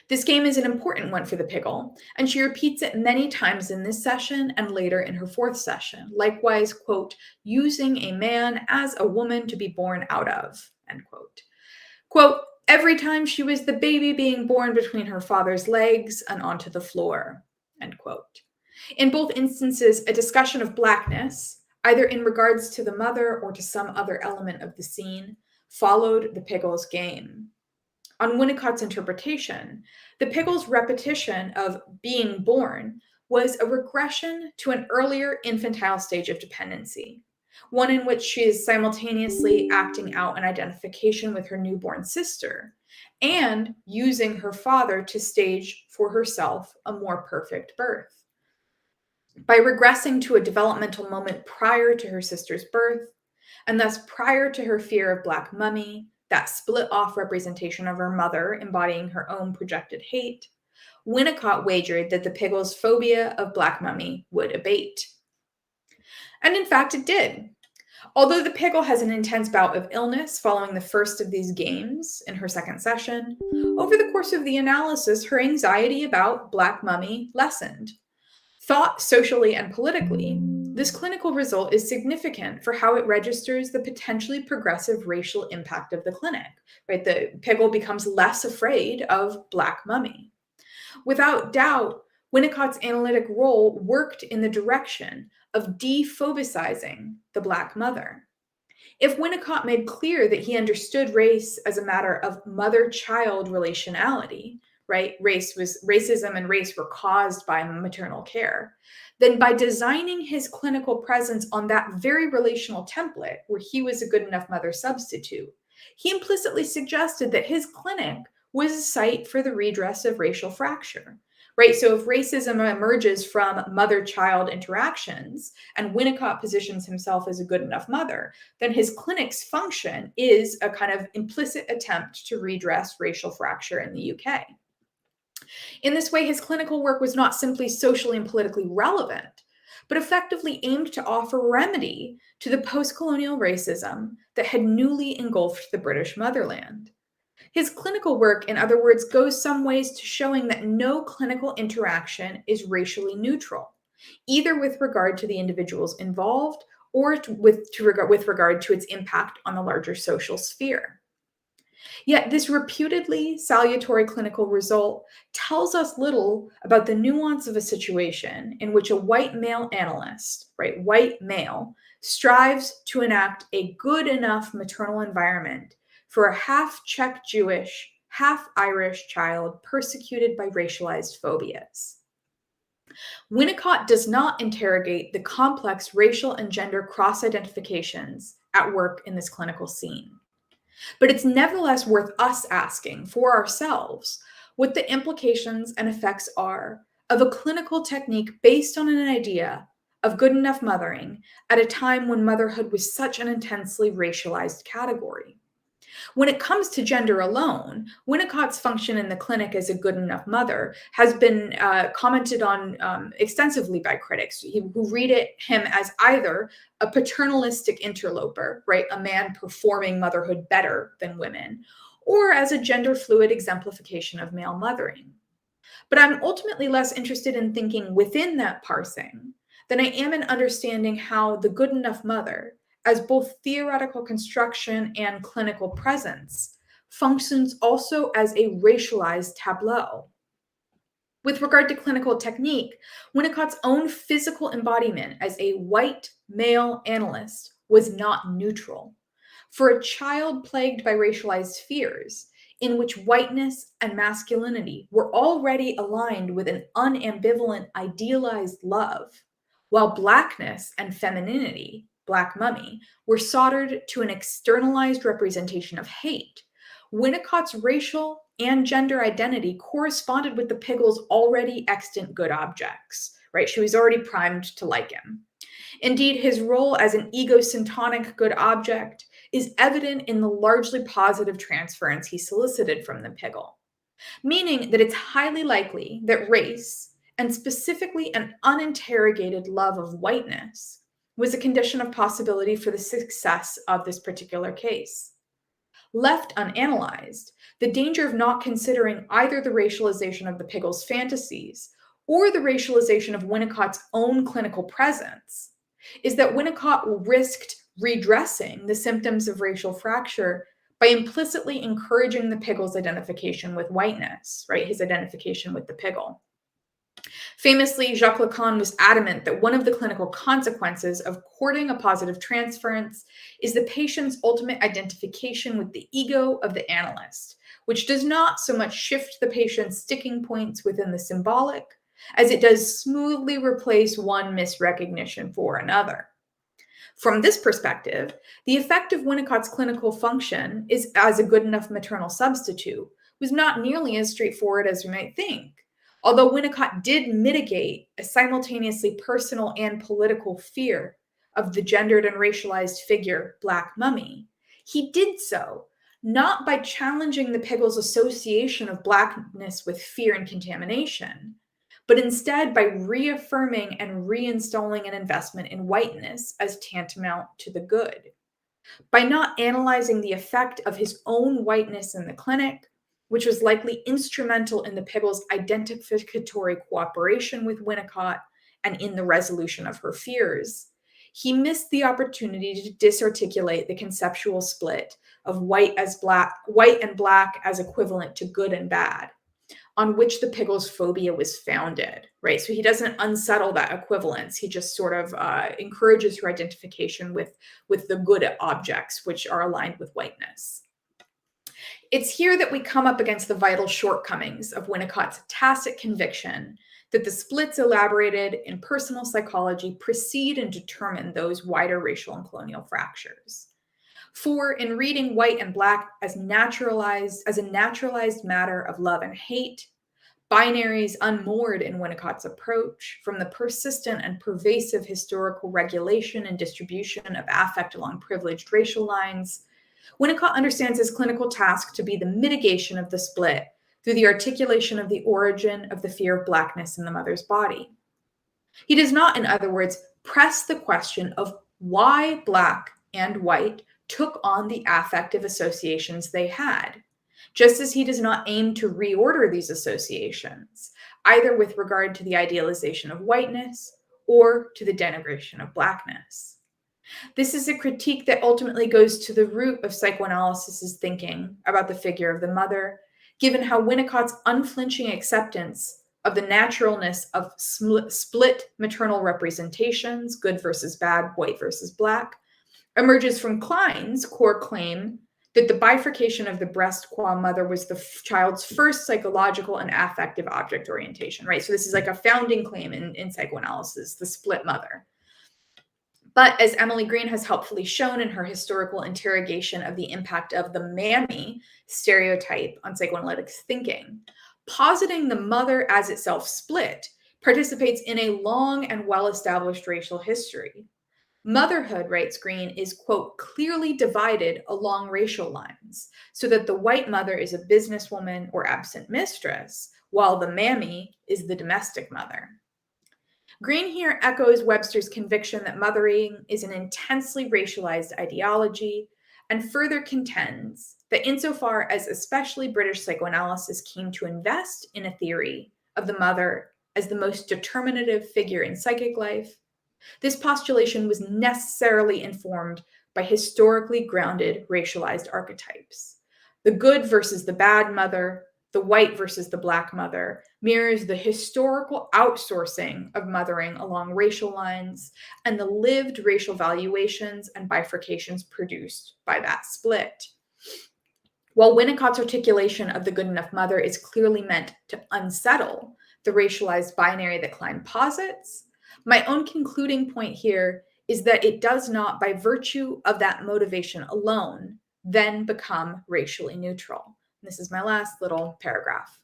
This game is an important one for the Piggle, and she repeats it many times in this session and later in her fourth session, likewise, quote, using a man as a woman to be born out of, end quote. Quote, every time she was the baby being born between her father's legs and onto the floor, end quote. In both instances, a discussion of Blackness, either in regards to the mother or to some other element of the scene, followed the Piggle's game. On Winnicott's interpretation, the Piggle's repetition of being born was a regression to an earlier infantile stage of dependency, one in which she is simultaneously acting out an identification with her newborn sister and using her father to stage for herself a more perfect birth. By regressing to a developmental moment prior to her sister's birth, and thus prior to her fear of Black Mummy, that split-off representation of her mother embodying her own projected hate, Winnicott wagered that the Piggle's phobia of Black Mummy would abate. And in fact, it did. Although the Piggle has an intense bout of illness following the first of these games in her second session, over the course of the analysis, her anxiety about Black Mummy lessened. Thought socially and politically, this clinical result is significant for how it registers the potentially progressive racial impact of the clinic, right? The Piggle becomes less afraid of Black Mummy. Without doubt, Winnicott's analytic role worked in the direction of dephobicizing the Black mother. If Winnicott made clear that he understood race as a matter of mother-child relationality, right? Racism and race were caused by maternal care. Then by designing his clinical presence on that very relational template where he was a good enough mother substitute, he implicitly suggested that his clinic was a site for the redress of racial fracture, right? So if racism emerges from mother-child interactions and Winnicott positions himself as a good enough mother, then his clinic's function is a kind of implicit attempt to redress racial fracture in the UK. In this way, his clinical work was not simply socially and politically relevant, but effectively aimed to offer remedy to the post-colonial racism that had newly engulfed the British motherland. His clinical work, in other words, goes some ways to showing that no clinical interaction is racially neutral, either with regard to the individuals involved or with regard to its impact on the larger social sphere. Yet this reputedly salutary clinical result tells us little about the nuance of a situation in which a white male analyst, right, white male, strives to enact a good enough maternal environment for a half-Czech Jewish, half-Irish child persecuted by racialized phobias. Winnicott does not interrogate the complex racial and gender cross-identifications at work in this clinical scene. But it's nevertheless worth us asking for ourselves what the implications and effects are of a clinical technique based on an idea of good enough mothering at a time when motherhood was such an intensely racialized category. When it comes to gender alone, Winnicott's function in the clinic as a good enough mother has been commented on extensively by critics who read him as either a paternalistic interloper, right, a man performing motherhood better than women, or as a gender fluid exemplification of male mothering. But I'm ultimately less interested in thinking within that parsing than I am in understanding how the good enough mother, as both theoretical construction and clinical presence, functions also as a racialized tableau. With regard to clinical technique, Winnicott's own physical embodiment as a white male analyst was not neutral. For a child plagued by racialized fears, in which whiteness and masculinity were already aligned with an unambivalent idealized love, while blackness and femininity, Black Mummy, were soldered to an externalized representation of hate, Winnicott's racial and gender identity corresponded with the Piggle's already extant good objects, right? She was already primed to like him. Indeed, his role as an egosyntonic good object is evident in the largely positive transference he solicited from the Piggle, meaning that it's highly likely that race, and specifically an uninterrogated love of whiteness, was a condition of possibility for the success of this particular case. Left unanalyzed, the danger of not considering either the racialization of the Piggle's fantasies or the racialization of Winnicott's own clinical presence is that Winnicott risked redressing the symptoms of racial fracture by implicitly encouraging the Piggle's identification with whiteness, right? His identification with the Piggle. Famously, Jacques Lacan was adamant that one of the clinical consequences of courting a positive transference is the patient's ultimate identification with the ego of the analyst, which does not so much shift the patient's sticking points within the symbolic as it does smoothly replace one misrecognition for another. From this perspective, the effect of Winnicott's clinical function is as a good enough maternal substitute was not nearly as straightforward as we might think. Although Winnicott did mitigate a simultaneously personal and political fear of the gendered and racialized figure Black Mummy, he did so not by challenging the Piggle's association of Blackness with fear and contamination, but instead by reaffirming and reinstalling an investment in whiteness as tantamount to the good. By not analyzing the effect of his own whiteness in the clinic, which was likely instrumental in the Piggle's identificatory cooperation with Winnicott and in the resolution of her fears, he missed the opportunity to disarticulate the conceptual split of white and black as equivalent to good and bad, on which the Piggle's phobia was founded, right? So he doesn't unsettle that equivalence. He just sort of encourages her identification with the good objects, which are aligned with whiteness. It's here that we come up against the vital shortcomings of Winnicott's tacit conviction that the splits elaborated in personal psychology precede and determine those wider racial and colonial fractures. For in reading white and black as a naturalized matter of love and hate, binaries unmoored in Winnicott's approach from the persistent and pervasive historical regulation and distribution of affect along privileged racial lines, Winnicott understands his clinical task to be the mitigation of the split through the articulation of the origin of the fear of blackness in the mother's body. He does not, in other words, press the question of why black and white took on the affective associations they had, just as he does not aim to reorder these associations, either with regard to the idealization of whiteness or to the denigration of blackness. This is a critique that ultimately goes to the root of psychoanalysis's thinking about the figure of the mother, given how Winnicott's unflinching acceptance of the naturalness of split maternal representations, good versus bad, white versus black, emerges from Klein's core claim that the bifurcation of the breast qua mother was the child's first psychological and affective object orientation, right? So this is like a founding claim in psychoanalysis, the split mother. But as Emily Green has helpfully shown in her historical interrogation of the impact of the mammy stereotype on psychoanalytic thinking, positing the mother as itself split participates in a long and well-established racial history. Motherhood, writes Green, is, quote, clearly divided along racial lines, so that the white mother is a businesswoman or absent mistress, while the mammy is the domestic mother. Green here echoes Webster's conviction that mothering is an intensely racialized ideology, and further contends that insofar as especially British psychoanalysis came to invest in a theory of the mother as the most determinative figure in psychic life, this postulation was necessarily informed by historically grounded racialized archetypes. The good versus the bad mother, the white versus the black mother, mirrors the historical outsourcing of mothering along racial lines and the lived racial valuations and bifurcations produced by that split. While Winnicott's articulation of the good enough mother is clearly meant to unsettle the racialized binary that Klein posits, my own concluding point here is that it does not, by virtue of that motivation alone, then become racially neutral. This is my last little paragraph.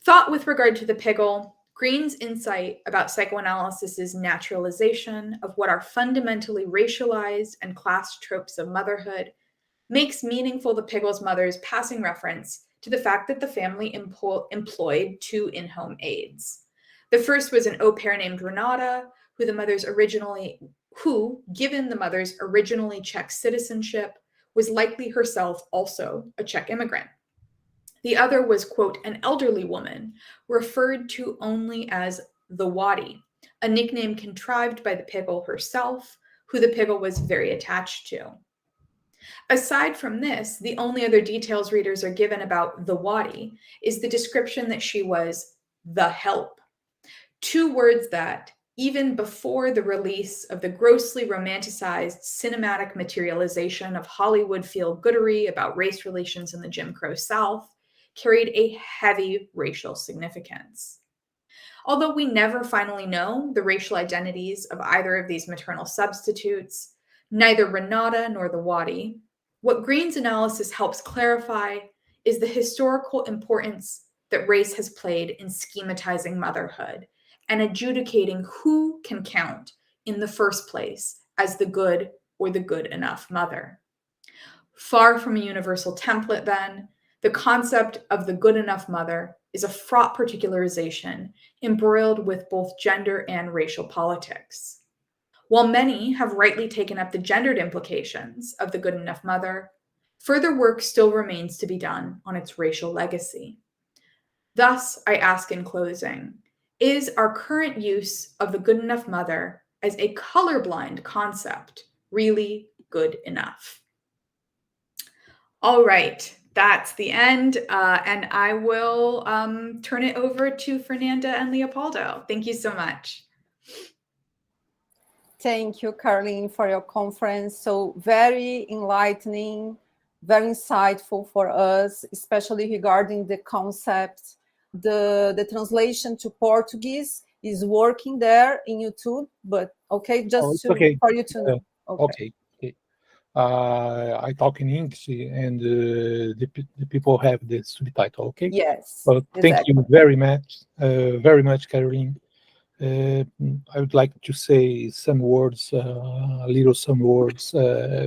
Thought with regard to the Piggle, Green's insight about psychoanalysis's naturalization of what are fundamentally racialized and class tropes of motherhood makes meaningful the Piggle's mother's passing reference to the fact that the family employed two in-home aides. The first was an au pair named Renata, who, given the mother's originally Czech citizenship, was likely herself also a Czech immigrant. The other was, quote, an elderly woman, referred to only as the Waddy, a nickname contrived by the Piggle herself, who the Piggle was very attached to. Aside from this, the only other details readers are given about the Waddy is the description that she was the help. Two words that, even before the release of the grossly romanticized cinematic materialization of Hollywood feel-goodery about race relations in the Jim Crow South, carried a heavy racial significance. Although we never finally know the racial identities of either of these maternal substitutes, neither Renata nor the Waddy, what Green's analysis helps clarify is the historical importance that race has played in schematizing motherhood and adjudicating who can count in the first place as the good or the good enough mother. Far from a universal template, then, the concept of the good enough mother is a fraught particularization embroiled with both gender and racial politics. While many have rightly taken up the gendered implications of the good enough mother, further work still remains to be done on its racial legacy. Thus, I ask in closing, is our current use of the good enough mother as a colorblind concept really good enough? All right, that's the end, and I will turn it over to Fernanda and Leopoldo. Thank you so much. Thank you, Caroline, for your conference. So very enlightening, very insightful for us, especially regarding the concept. The translation to Portuguese is working there in YouTube, but okay, just okay. For you to know. Okay. I talk in English, and the people have the subtitle. Okay. Yes. Well, thank you very much, Caroline. I would like to say some words,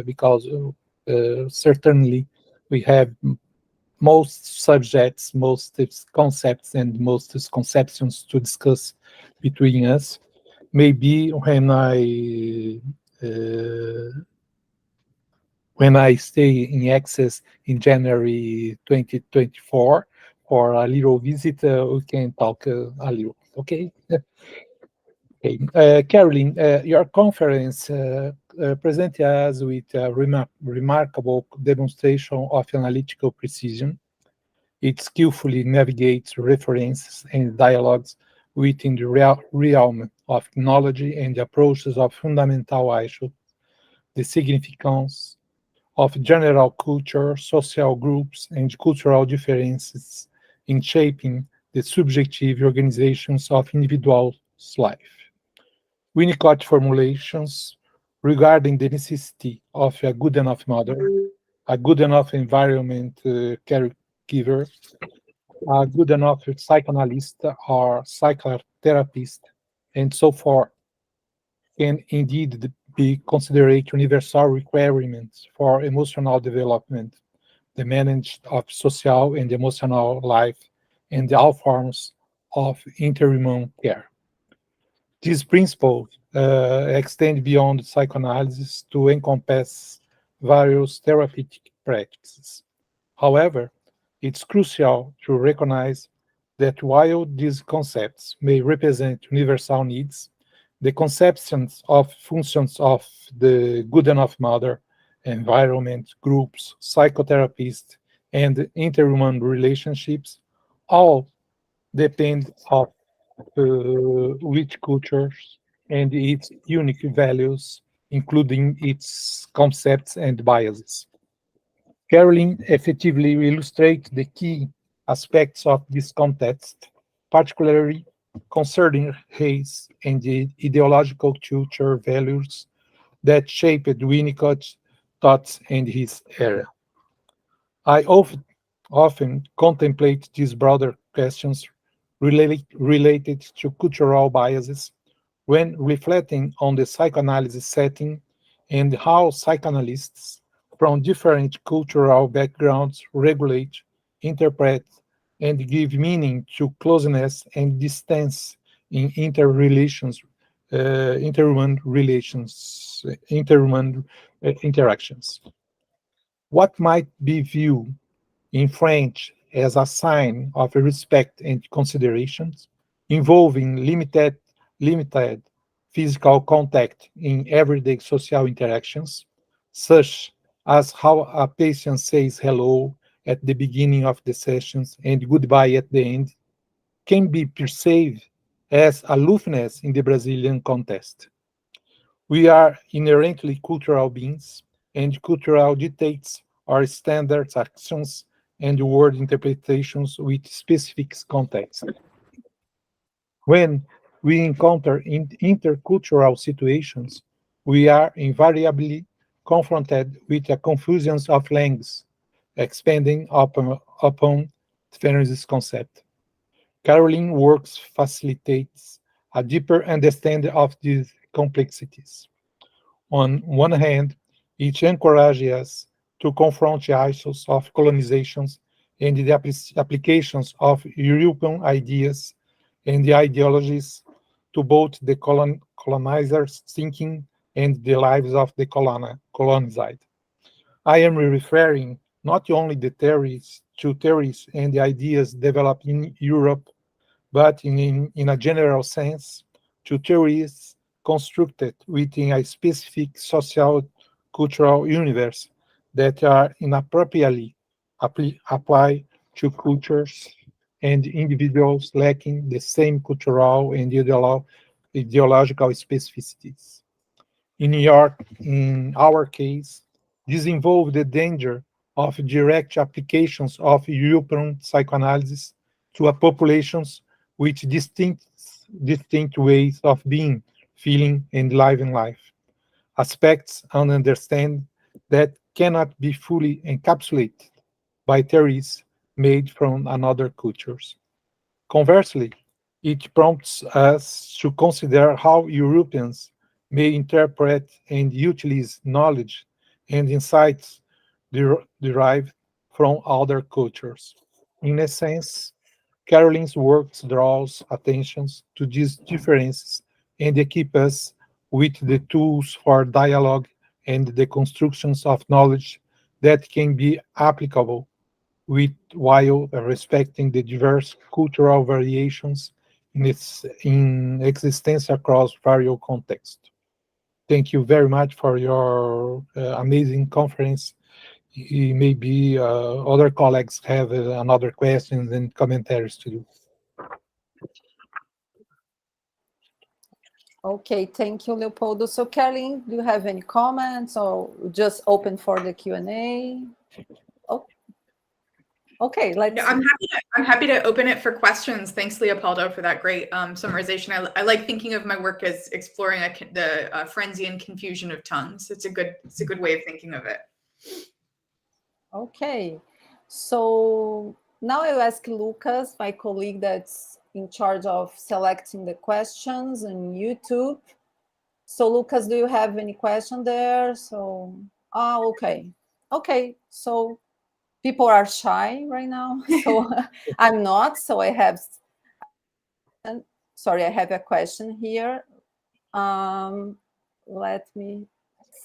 because certainly we have most subjects, most concepts, and most conceptions to discuss between us. Maybe when I stay in Access in January 2024 for a little visit, we can talk a little. Okay. Okay. Caroline, your conference presented us with a remarkable demonstration of analytical precision. It skillfully navigates references and dialogues within the realm of knowledge and approaches of fundamental issues, the significance of general culture, social groups, and cultural differences in shaping the subjective organizations of individuals' life. Winnicott formulations regarding the necessity of a good enough mother, a good enough environment caregiver, a good enough psychoanalyst or psychotherapist, and so forth, can indeed be considered universal requirements for emotional development, the management of social and emotional life, and all forms of interhuman care. These principles extend beyond psychoanalysis to encompass various therapeutic practices. However, it's crucial to recognize that while these concepts may represent universal needs, the conceptions of functions of the good enough mother, environment, groups, psychotherapists, and interhuman relationships all depend on which cultures and its unique values, including its concepts and biases. Caroline effectively illustrates the key aspects of this context, particularly concerning race and the ideological culture values that shaped Winnicott's thoughts and his era. I often contemplate these broader questions related to cultural biases when reflecting on the psychoanalysis setting and how psychoanalysts from different cultural backgrounds regulate, interpret, and give meaning to closeness and distance in interhuman interactions. What might be viewed in French as a sign of respect and considerations, involving limited physical contact in everyday social interactions, such as how a patient says hello at the beginning of the sessions and goodbye at the end, can be perceived as aloofness in the Brazilian context. We are inherently cultural beings, and cultural dictates are standard actions and word interpretations with specific context. When we encounter intercultural situations, we are invariably confronted with a confusion of language, expanding upon Ferenc's concept. Caroline works facilitates a deeper understanding of these complexities. On one hand, it encourages us to confront the issues of colonizations and the applications of European ideas and the ideologies to both the colonizers' thinking and the lives of the colonized. I am referring not only to theories and the ideas developed in Europe, but in a general sense, to theories constructed within a specific social cultural universe that are inappropriately applied to cultures and individuals lacking the same cultural and ideological specificities. In our case, this involved the danger of direct applications of European psychoanalysis to a populations with distinct ways of being, feeling, and living life, aspects and understand that cannot be fully encapsulated by theories made from another cultures. Conversely, it prompts us to consider how Europeans may interpret and utilize knowledge and insights derived from other cultures. In a sense, Caroline's work draws attention to these differences and equips us with the tools for dialogue and the constructions of knowledge that can be applicable while respecting the diverse cultural variations in existence across various contexts. Thank you very much for your amazing conference. Maybe other colleagues have another questions and commentaries to do. Okay, thank you, Leopoldo. So, Caroline, do you have any comments or just open for the Q&A? Oh. Okay, let's. I'm happy to open it for questions. Thanks, Leopoldo, for that great summarization. I like thinking of my work as exploring the frenzy and confusion of tongues. It's a good way of thinking of it. Okay, so now I'll ask Lucas, my colleague that's in charge of selecting the questions on YouTube. So Lucas, do you have any question there? So, okay. So people are shy right now. So I'm not, so I have a question here. Let me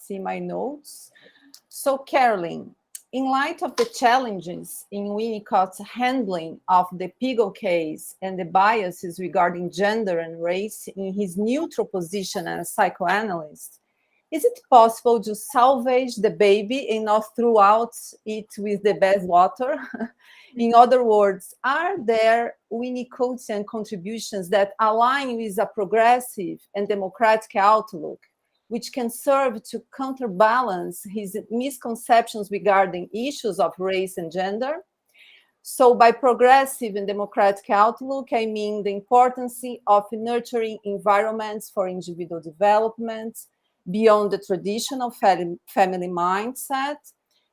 see my notes. So Carolyn, in light of the challenges in Winnicott's handling of the Pigou case and the biases regarding gender and race in his neutral position as a psychoanalyst, is it possible to salvage the baby and not throw out it with the bathwater? In other words, are there Winnicottian contributions that align with a progressive and democratic outlook, which can serve to counterbalance his misconceptions regarding issues of race and gender? So by progressive and democratic outlook, I mean the importance of nurturing environments for individual development beyond the traditional family mindset,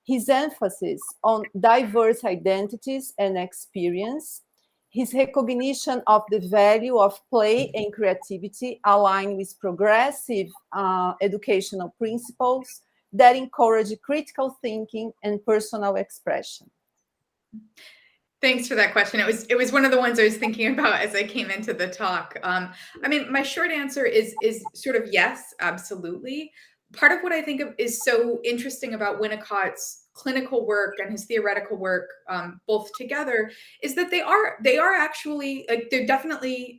his emphasis on diverse identities and experience, his recognition of the value of play and creativity aligned with progressive educational principles that encourage critical thinking and personal expression. Thanks for that question. It was one of the ones I was thinking about as I came into the talk. I mean, my short answer is sort of yes, absolutely. Part of what I think of is so interesting about Winnicott's clinical work and his theoretical work, both together, is that they are actually, like, they're definitely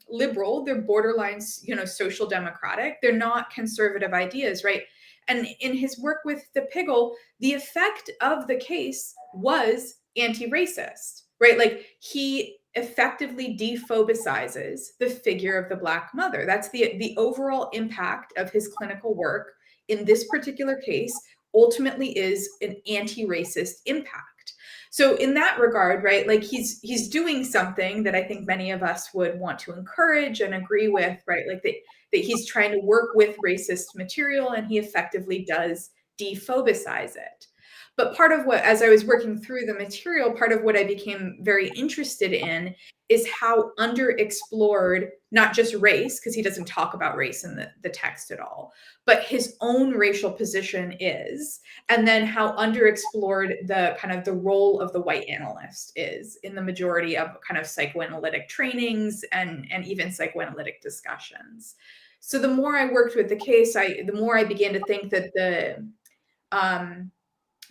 liberal. They're borderline, social democratic. They're not conservative ideas, right? And in his work with the Pigou, the effect of the case was anti-racist, right? Like, he effectively dephobicizes the figure of the Black mother. That's the overall impact of his clinical work in this particular case, ultimately is an anti-racist impact. So in that regard, right, like he's doing something that I think many of us would want to encourage and agree with, right? Like that he's trying to work with racist material, and he effectively does dephobicize it. But part of what, as I was working through the material, part of what I became very interested in is how underexplored, not just race, because he doesn't talk about race in the text at all, but his own racial position is, and then how underexplored the kind of the role of the white analyst is in the majority of kind of psychoanalytic trainings and even psychoanalytic discussions. So the more I worked with the case, the more I began to think that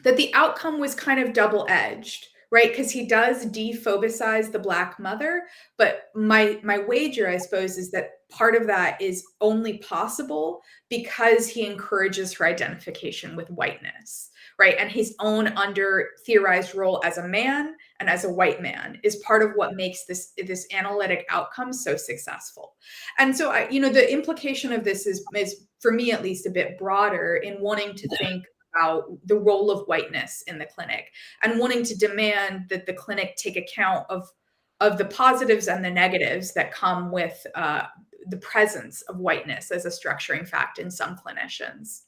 the outcome was kind of double-edged, right? Because he does dephobicize the Black mother, but my wager, I suppose, is that part of that is only possible because he encourages her identification with whiteness, right? And his own under-theorized role as a man and as a white man is part of what makes this analytic outcome so successful. And so, the implication of this is, for me at least, a bit broader in wanting to think about the role of whiteness in the clinic and wanting to demand that the clinic take account of the positives and the negatives that come with the presence of whiteness as a structuring fact in some clinicians.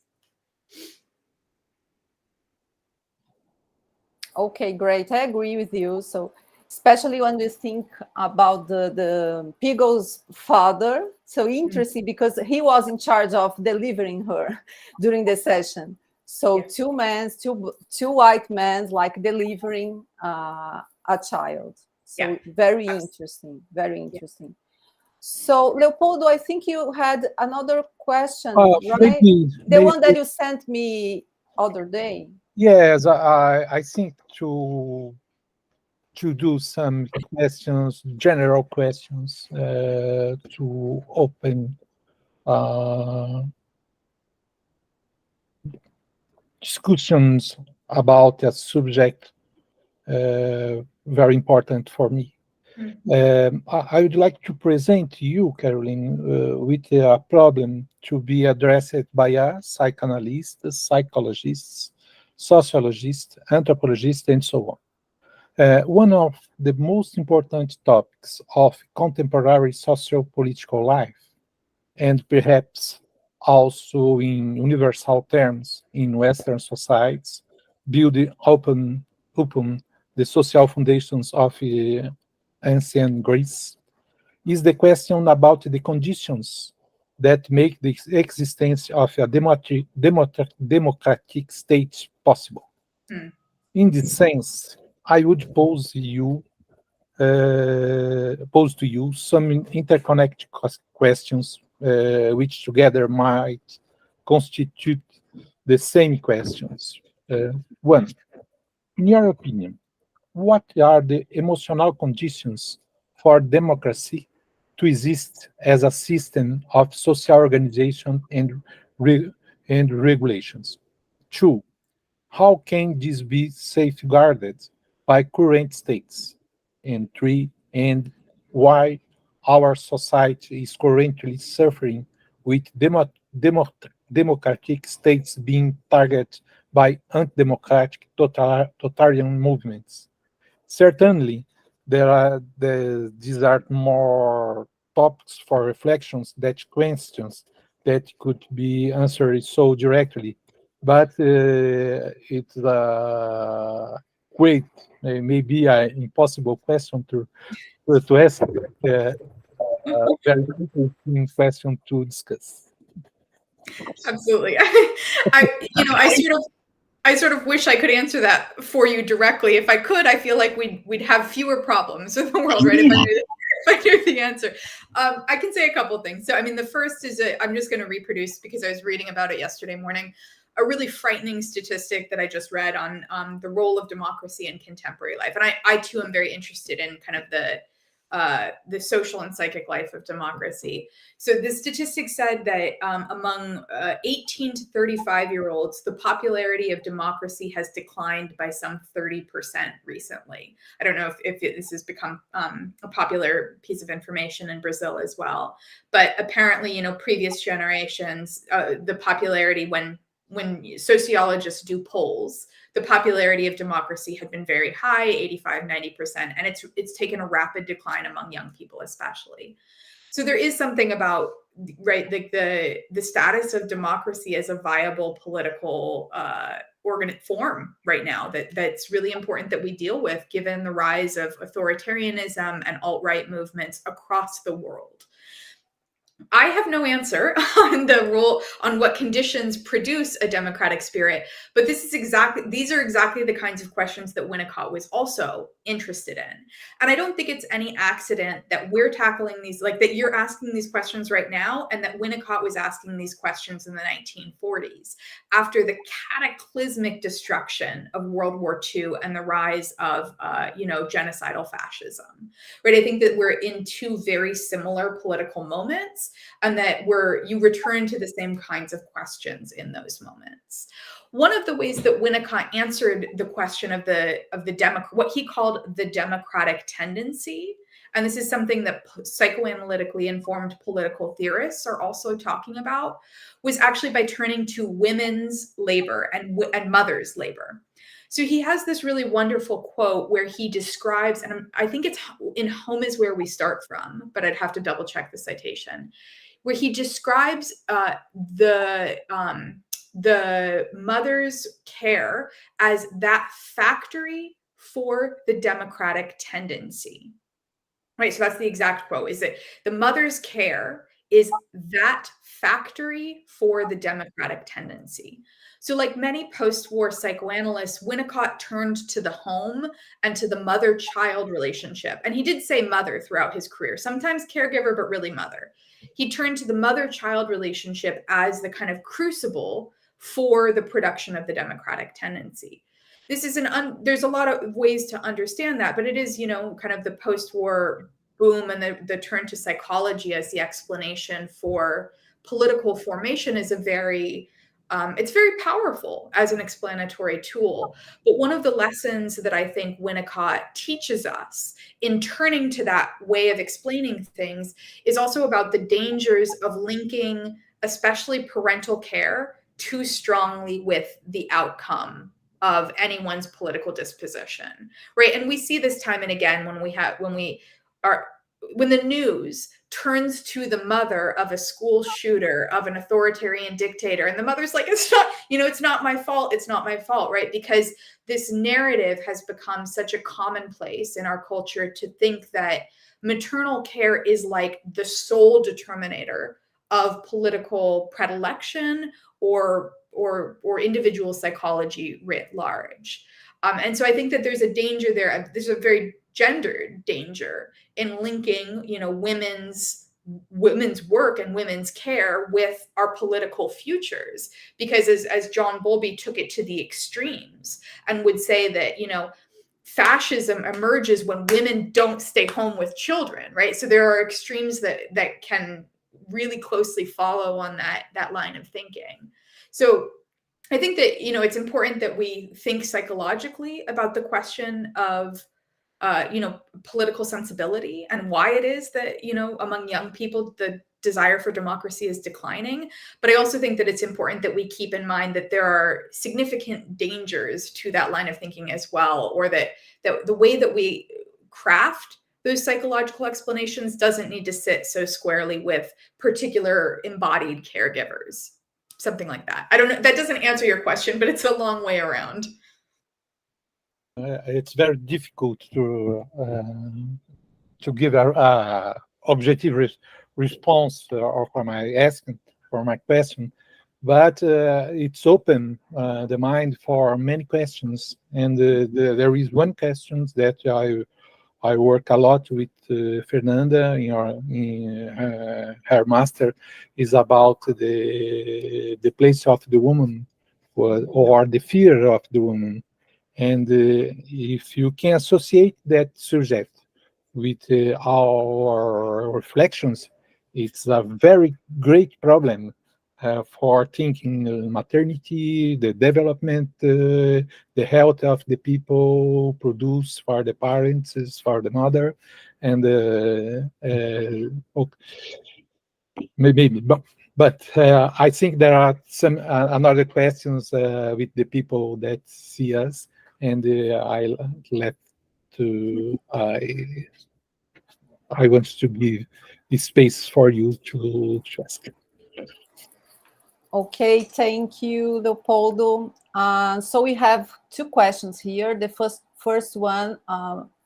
Okay, great. I agree with you. So especially when we think about the Pigou's father, so interesting because he was in charge of delivering her during the session. So two white men, like delivering a child. So very interesting, very interesting. Yeah. So Leopoldo, I think you had another question, right? Maybe. One that you sent me other day. Yes, I think to do some questions, general questions, to open discussions about a subject very important for me. I would like to present to you, Caroline, with a problem to be addressed by a psychanalyst, psychologist, sociologist, anthropologist, and so on. One of the most important topics of contemporary socio-political life, and perhaps also in universal terms in Western societies, building upon the social foundations of ancient Greece, is the question about the conditions that make the existence of a democratic state possible. Hmm. In this sense, I would pose to you some interconnected questions, which together might constitute the same questions. One, in your opinion, what are the emotional conditions for democracy to exist as a system of social organization and regulations? Two, how can this be safeguarded by current states? And three, and why our society is currently suffering with democratic states being targeted by undemocratic totalitarian movements? Certainly, these are more topics for reflections than questions that could be answered so directly. But it's a great, maybe an impossible question to answer. Very interesting question to discuss. Absolutely. I sort of wish I could answer that for you directly. If I could, I feel like we'd have fewer problems in the world, right? If I knew the answer. I can say a couple things. So, I mean, the first is I'm just going to reproduce, because I was reading about it yesterday morning, a really frightening statistic that I just read on the role of democracy in contemporary life. And I too am very interested in kind of the social and psychic life of democracy. So the statistic said that among 18 to 35-year-olds, the popularity of democracy has declined by some 30% recently. I don't know if this has become a popular piece of information in Brazil as well. But apparently, previous generations, the popularity when sociologists do polls, the popularity of democracy had been very high, 85, 90%, and it's taken a rapid decline among young people, especially. So there is something about, right, like the status of democracy as a viable political form right now that's really important that we deal with, given the rise of authoritarianism and alt-right movements across the world. I have no answer on the role, on what conditions produce a democratic spirit, but these are exactly the kinds of questions that Winnicott was also interested in. And I don't think it's any accident that we're tackling these, like that you're asking these questions right now, and that Winnicott was asking these questions in the 1940s, after the cataclysmic destruction of World War II and the rise of, genocidal fascism, right? I think that we're in two very similar political moments, and that you return to the same kinds of questions in those moments. One of the ways that Winnicott answered the question of what he called the democratic tendency, and this is something that psychoanalytically informed political theorists are also talking about, was actually by turning to women's labor and mothers' labor. So he has this really wonderful quote where he describes, and I think it's in Home is Where We Start From, but I'd have to double check the citation, where he describes the mother's care as that factory for the democratic tendency. Right, so that's the exact quote, is that the mother's care is that factory for the democratic tendency. So like many post-war psychoanalysts, Winnicott turned to the home and to the mother-child relationship. And he did say mother throughout his career, sometimes caregiver, but really mother. He turned to the mother-child relationship as the kind of crucible for the production of the democratic tendency. This is there's a lot of ways to understand that, but it is, kind of the post-war boom and the turn to psychology as the explanation for political formation is it's very powerful as an explanatory tool. But one of the lessons that I think Winnicott teaches us in turning to that way of explaining things is also about the dangers of linking, especially parental care, too strongly with the outcome of anyone's political disposition, right? And we see this time and again when the news turns to the mother of a school shooter, of an authoritarian dictator, and the mother's like, it's not my fault, right? Because this narrative has become such a commonplace in our culture to think that maternal care is like the sole determinator of political predilection or individual psychology writ large. And so I think that there's a danger there. There's a very gendered danger in linking, women's work and women's care with our political futures. Because as John Bowlby took it to the extremes and would say that, fascism emerges when women don't stay home with children, right? So there are extremes that can really closely follow on that line of thinking. So I think that, it's important that we think psychologically about the question of, political sensibility and why it is that, among young people, the desire for democracy is declining. But I also think that it's important that we keep in mind that there are significant dangers to that line of thinking as well, or that the way that we craft those psychological explanations doesn't need to sit so squarely with particular embodied caregivers. Something like that. I don't know. That doesn't answer your question, but it's a long way around. It's very difficult to give a objective response for my question, but it's open the mind for many questions, and there is one question that I work a lot with Fernanda in her master, is about the place of the woman or the fear of the woman. And if you can associate that subject with our reflections, it's a very great problem for thinking maternity, the development, the health of the people produce for the parents, for the mother, and maybe. But I think there are some another questions with the people that see us, and I want to give this space for you to ask. Okay, thank you, Leopoldo. So we have two questions here. The first one,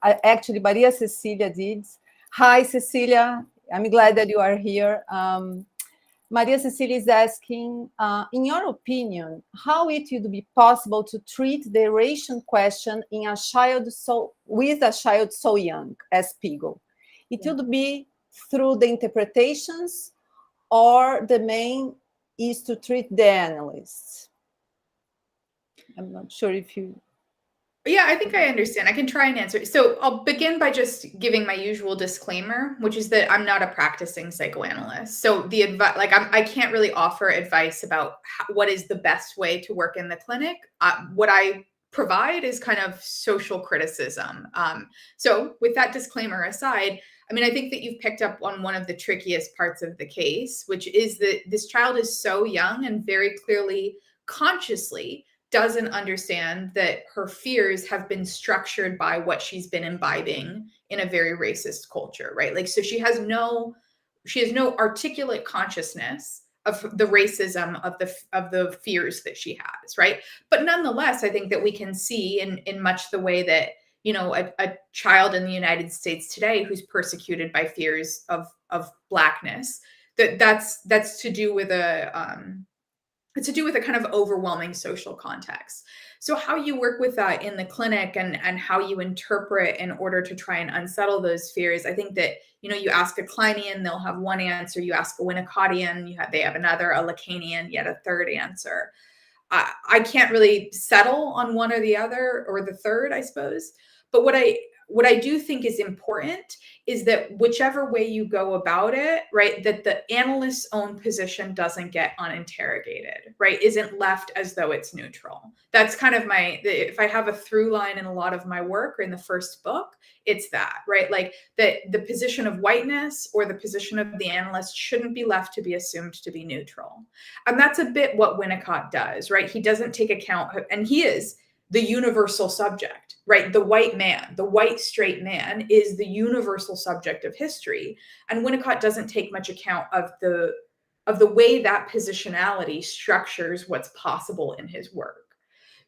actually, Maria Cecilia did. Hi, Cecilia. I'm glad that you are here. Maria Cecilia is asking, in your opinion, how it would be possible to treat the Eurasian question in with a child so young as Pego? It would be through the interpretations, or the main is to treat the analysts? I'm not sure if you... Yeah, I think I understand. I can try and answer. So I'll begin by just giving my usual disclaimer, which is that I'm not a practicing psychoanalyst. So the advice, I can't really offer advice about what is the best way to work in the clinic. What I provide is kind of social criticism. So with that disclaimer aside, I think that you've picked up on one of the trickiest parts of the case, which is that this child is so young and very clearly, consciously doesn't understand that her fears have been structured by what she's been imbibing in a very racist culture, right? So she has no articulate consciousness of the racism of the fears that she has, right? But nonetheless, I think that we can see in much the way that, a child in the United States today who's persecuted by fears of Blackness, that's to do with a kind of overwhelming social context. So how you work with that in the clinic and how you interpret in order to try and unsettle those fears, I think that, you ask a Kleinian, they'll have one answer. You ask a Winnicottian, they have another, a Lacanian, yet a third answer. I can't really settle on one or the other or the third, I suppose. But what I do think is important is that whichever way you go about it, right, that the analyst's own position doesn't get uninterrogated, right, isn't left as though it's neutral. That's kind of if I have a through line in a lot of my work or in the first book, it's that, right? The position of whiteness or the position of the analyst shouldn't be left to be assumed to be neutral. And that's a bit what Winnicott does, right? He doesn't take account, and he is the universal subject, right? The white man, the white straight man is the universal subject of history. And Winnicott doesn't take much account of the way that positionality structures what's possible in his work.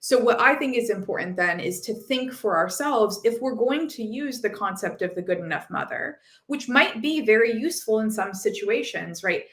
So what I think is important then is to think for ourselves, if we're going to use the concept of the good enough mother, which might be very useful in some situations, right?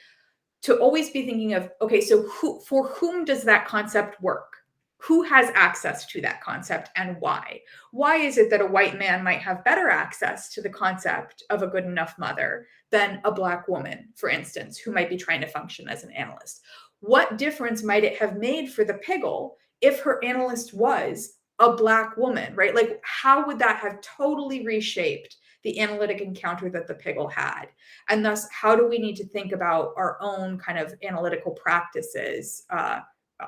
To always be thinking of, okay, so for whom does that concept work? Who has access to that concept and why? Why is it that a white man might have better access to the concept of a good enough mother than a Black woman, for instance, who might be trying to function as an analyst? What difference might it have made for the Piggle if her analyst was a Black woman, right? Like, how would that have totally reshaped the analytic encounter that the Piggle had? And thus, how do we need to think about our own kind of analytical practices,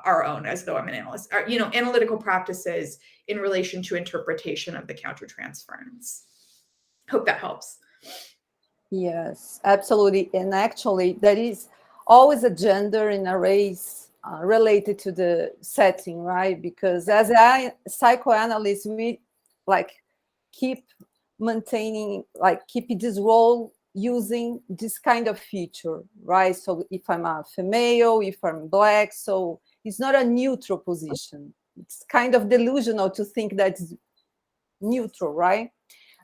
our own, as though I'm an analyst, analytical practices in relation to interpretation of the countertransference? Hope that helps. Yes, absolutely. And actually, there is always a gender and a race related to the setting, right? Because as a psychoanalyst, we keep maintaining, keep this role using this kind of feature, right? So if I'm a female, if I'm Black, so it's not a neutral position. It's kind of delusional to think that it's neutral, right?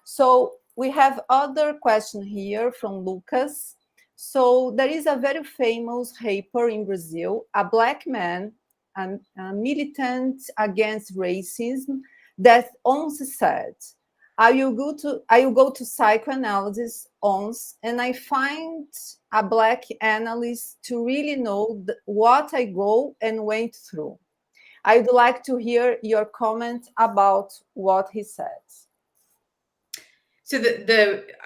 So we have other question here from Lucas. So there is a very famous rapper in Brazil, a Black man, a militant against racism, that once said, I will go to psychoanalysis once, and I find a Black analyst to really know what I go and went through. I would like to hear your comment about what he said. So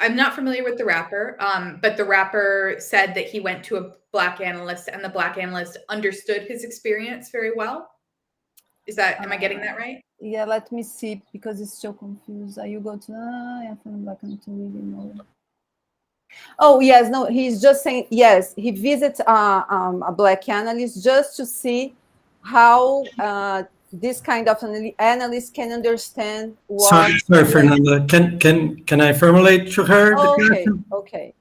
I'm not familiar with the rapper, but the rapper said that he went to a Black analyst and the Black analyst understood his experience very well. Am I getting that right? Yeah, let me see, because it's still confused. You go to from Black to really know. Oh yes, no, he's just saying yes. He visits a Black analyst just to see how this kind of analyst can understand what. Sorry, Fernanda. Can I formulate to her the question? Okay.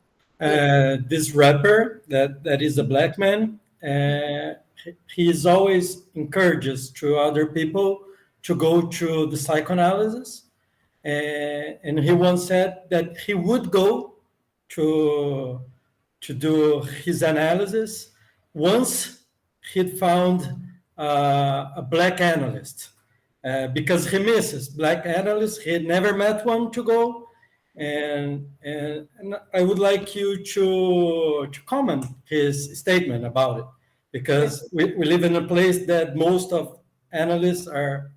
This rapper that is a Black man, he is always encourages to other people to go to the psychoanalysis, and he once said that he would go to do his analysis once he'd found a Black analyst, because he misses Black analysts. He had never met one to go, and I would like you to comment his statement about it, because we live in a place that most of analysts are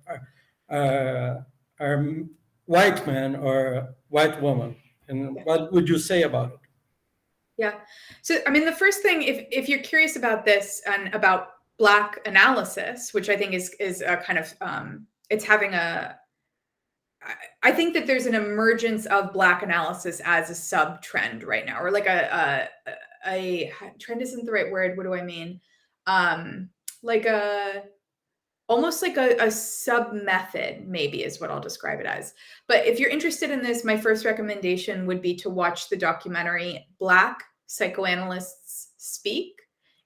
white men or white woman. And what would you say about it? Yeah. So, I mean, the first thing, if you're curious about this and about Black analysis, which I think is a kind of, it's having I think that there's an emergence of Black analysis as a sub-trend right now, or like a trend isn't the right word. What do I mean? Almost like a sub-method, maybe, is what I'll describe it as. But if you're interested in this, my first recommendation would be to watch the documentary Black Psychoanalysts Speak.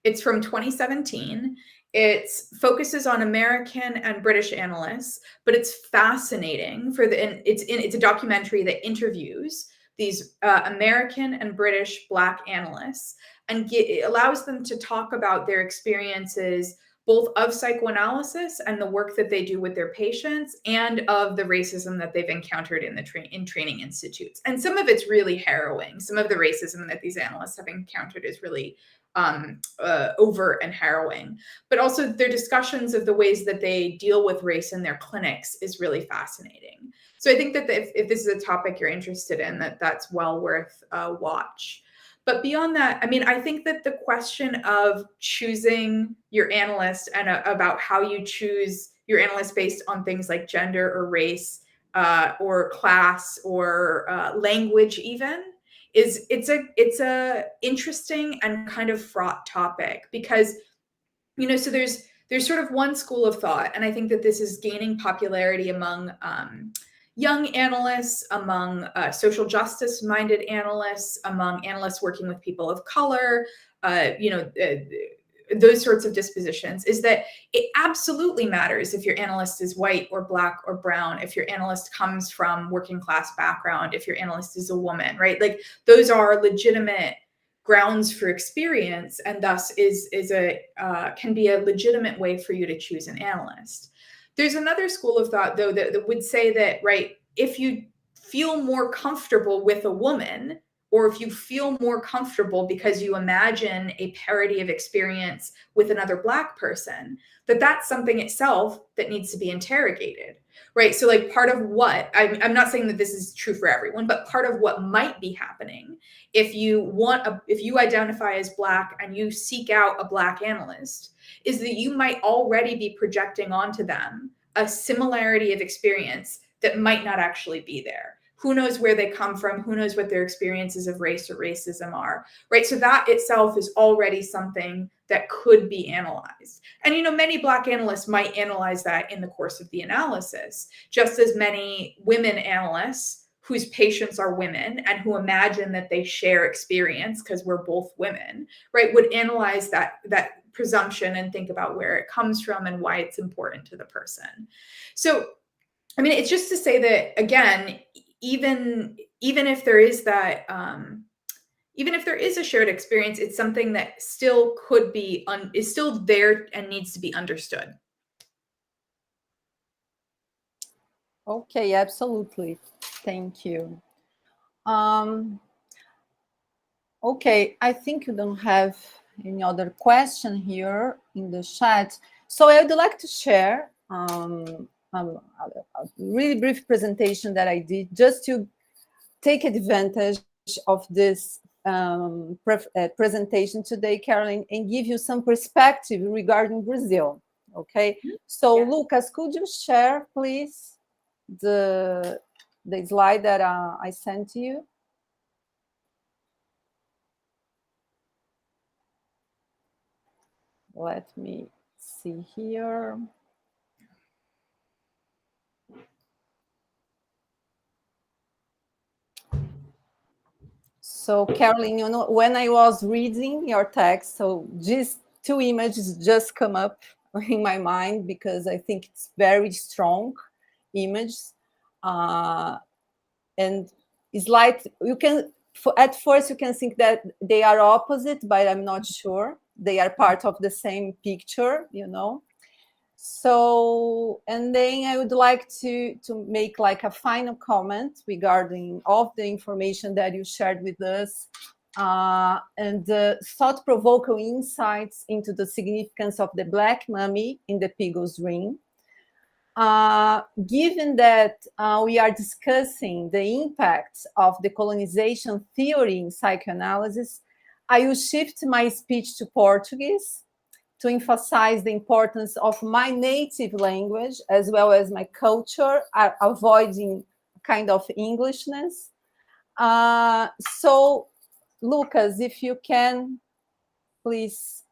It's from 2017. It focuses on American and British analysts, but it's fascinating it's a documentary that interviews these American and British Black analysts, and it allows them to talk about their experiences both of psychoanalysis and the work that they do with their patients, and of the racism that they've encountered in training institutes. And some of it's really harrowing. Some of the racism that these analysts have encountered is really overt and harrowing. But also their discussions of the ways that they deal with race in their clinics is really fascinating. So I think that if this is a topic you're interested in, that's well worth a watch. But beyond that, I mean, I think that the question of choosing your analyst and about how you choose your analyst based on things like gender or race or class or language even it's a interesting and kind of fraught topic, because, so there's there's sort of one school of thought, and I think that this is gaining popularity among young analysts, among social justice-minded analysts, among analysts working with people of color, those sorts of dispositions, is that it absolutely matters if your analyst is white or black or brown, if your analyst comes from working class background, if your analyst is a woman, right? Like those are legitimate grounds for experience, and thus can be a legitimate way for you to choose an analyst. There's another school of thought, though, that would say that, right, if you feel more comfortable with a woman, or if you feel more comfortable because you imagine a parity of experience with another Black person, that's something itself that needs to be interrogated, right? So like part of what, I'm not saying that this is true for everyone, but part of what might be happening if you identify as Black and you seek out a Black analyst, is that you might already be projecting onto them a similarity of experience that might not actually be there. Who knows where they come from? Who knows what their experiences of race or racism are, right? So that itself is already something that could be analyzed. And, many Black analysts might analyze that in the course of the analysis, just as many women analysts whose patients are women and who imagine that they share experience because we're both women, right, would analyze that presumption and think about where it comes from and why it's important to the person. So, I mean, it's just to say that, again, even if there is that, even if there is a shared experience, it's something that still could be, is still there and needs to be understood. Okay, absolutely. Thank you. Okay, I think you don't have any other question here in the chat. So I would like to share a really brief presentation that I did just to take advantage of this presentation today, Caroline, and give you some perspective regarding Brazil. Okay, so yeah. Lucas, could you share, please, the slide that I sent to you? Let me see here. So, Caroline, when I was reading your text, so these two images just come up in my mind because I think it's very strong images. And it's like, at first you can think that they are opposite, but I'm not sure. They are part of the same picture, So, and then I would like to make like a final comment regarding all the information that you shared with us and the thought-provoking insights into the significance of the Black mummy in the Pigos Ring. Given that we are discussing the impacts of the colonization theory in psychoanalysis, I will shift my speech to Portuguese to emphasize the importance of my native language as well as my culture, avoiding kind of Englishness. So, Lucas, if you can, please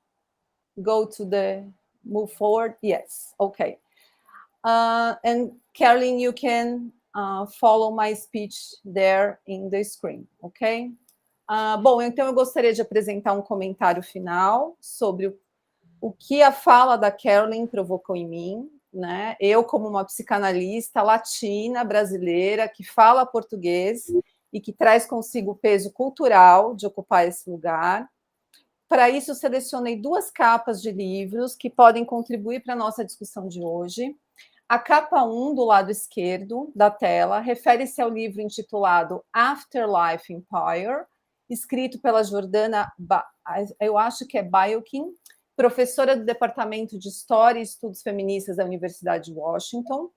go to move forward. Yes, okay. And Caroline, you can follow my speech there in the screen, ok? Bom, então eu gostaria de apresentar um comentário final sobre o que a fala da Caroline provocou em mim, né? Eu, como uma psicanalista latina, brasileira, que fala português e que traz consigo o peso cultural de ocupar esse lugar. Para isso, selecionei 2 capas de livros que podem contribuir para a nossa discussão de hoje. A capa 1, do lado esquerdo da tela, refere-se ao livro intitulado Afterlife Empire, escrito pela Jordana, eu acho que é Baiocchi, professora do Departamento de História e Estudos Feministas da Universidade de Washington.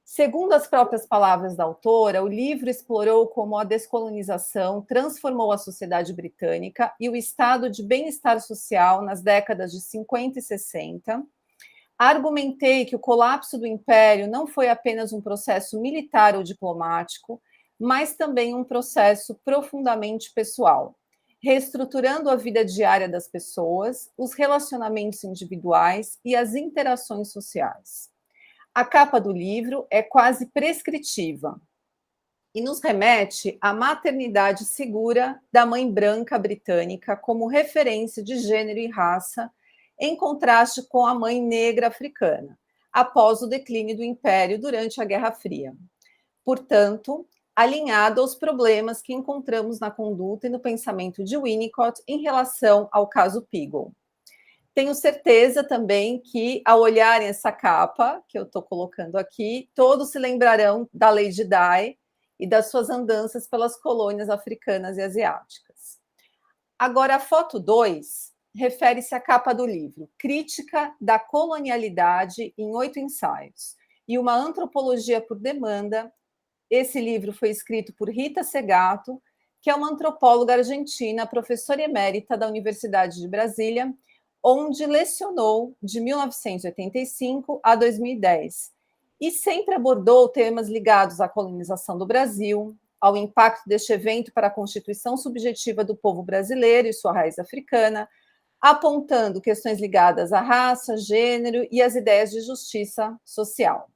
Segundo as próprias palavras da autora, o livro explorou como a descolonização transformou a sociedade britânica e o estado de bem-estar social nas décadas de 50 e 60. Argumentei que o colapso do império não foi apenas um processo militar ou diplomático, mas também um processo profundamente pessoal. reestruturando a vida diária das pessoas, os relacionamentos individuais e as interações sociais. A capa do livro é quase prescritiva e nos remete à maternidade segura da mãe branca britânica como referência de gênero e raça, em contraste com a mãe negra africana, após o declínio do Império durante a Guerra Fria. Portanto, alinhado aos problemas que encontramos na conduta e no pensamento de Winnicott em relação ao caso Pigou. Tenho certeza também que, ao olharem essa capa que eu estou colocando aqui, todos se lembrarão da Lady Di e das suas andanças pelas colônias africanas e asiáticas. Agora, a foto 2 refere-se à capa do livro Crítica da Colonialidade em 8 ensaios e uma antropologia por demanda. Esse livro foi escrito por Rita Segato, que é uma antropóloga argentina, professora emérita da Universidade de Brasília, onde lecionou de 1985 a 2010, e sempre abordou temas ligados à colonização do Brasil, ao impacto deste evento para a constituição subjetiva do povo brasileiro e sua raiz africana, apontando questões ligadas à raça, gênero e às ideias de justiça social.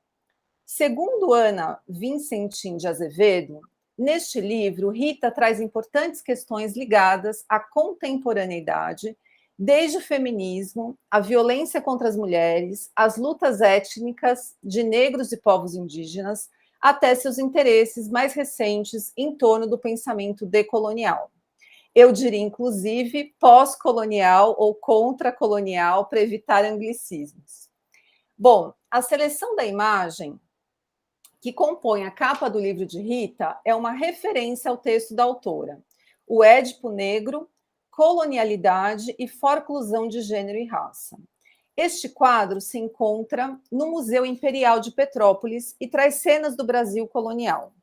Segundo Ana Vincentim de Azevedo, neste livro, Rita traz importantes questões ligadas à contemporaneidade, desde o feminismo, a violência contra as mulheres, as lutas étnicas de negros e povos indígenas, até seus interesses mais recentes em torno do pensamento decolonial. Eu diria, inclusive, pós-colonial ou contra-colonial, para evitar anglicismos. Bom, a seleção da imagem que compõe a capa do livro de Rita é uma referência ao texto da autora, O Édipo Negro, Colonialidade e Forclusão de Gênero e Raça. Este quadro se encontra no Museu Imperial de Petrópolis e traz cenas do Brasil colonial.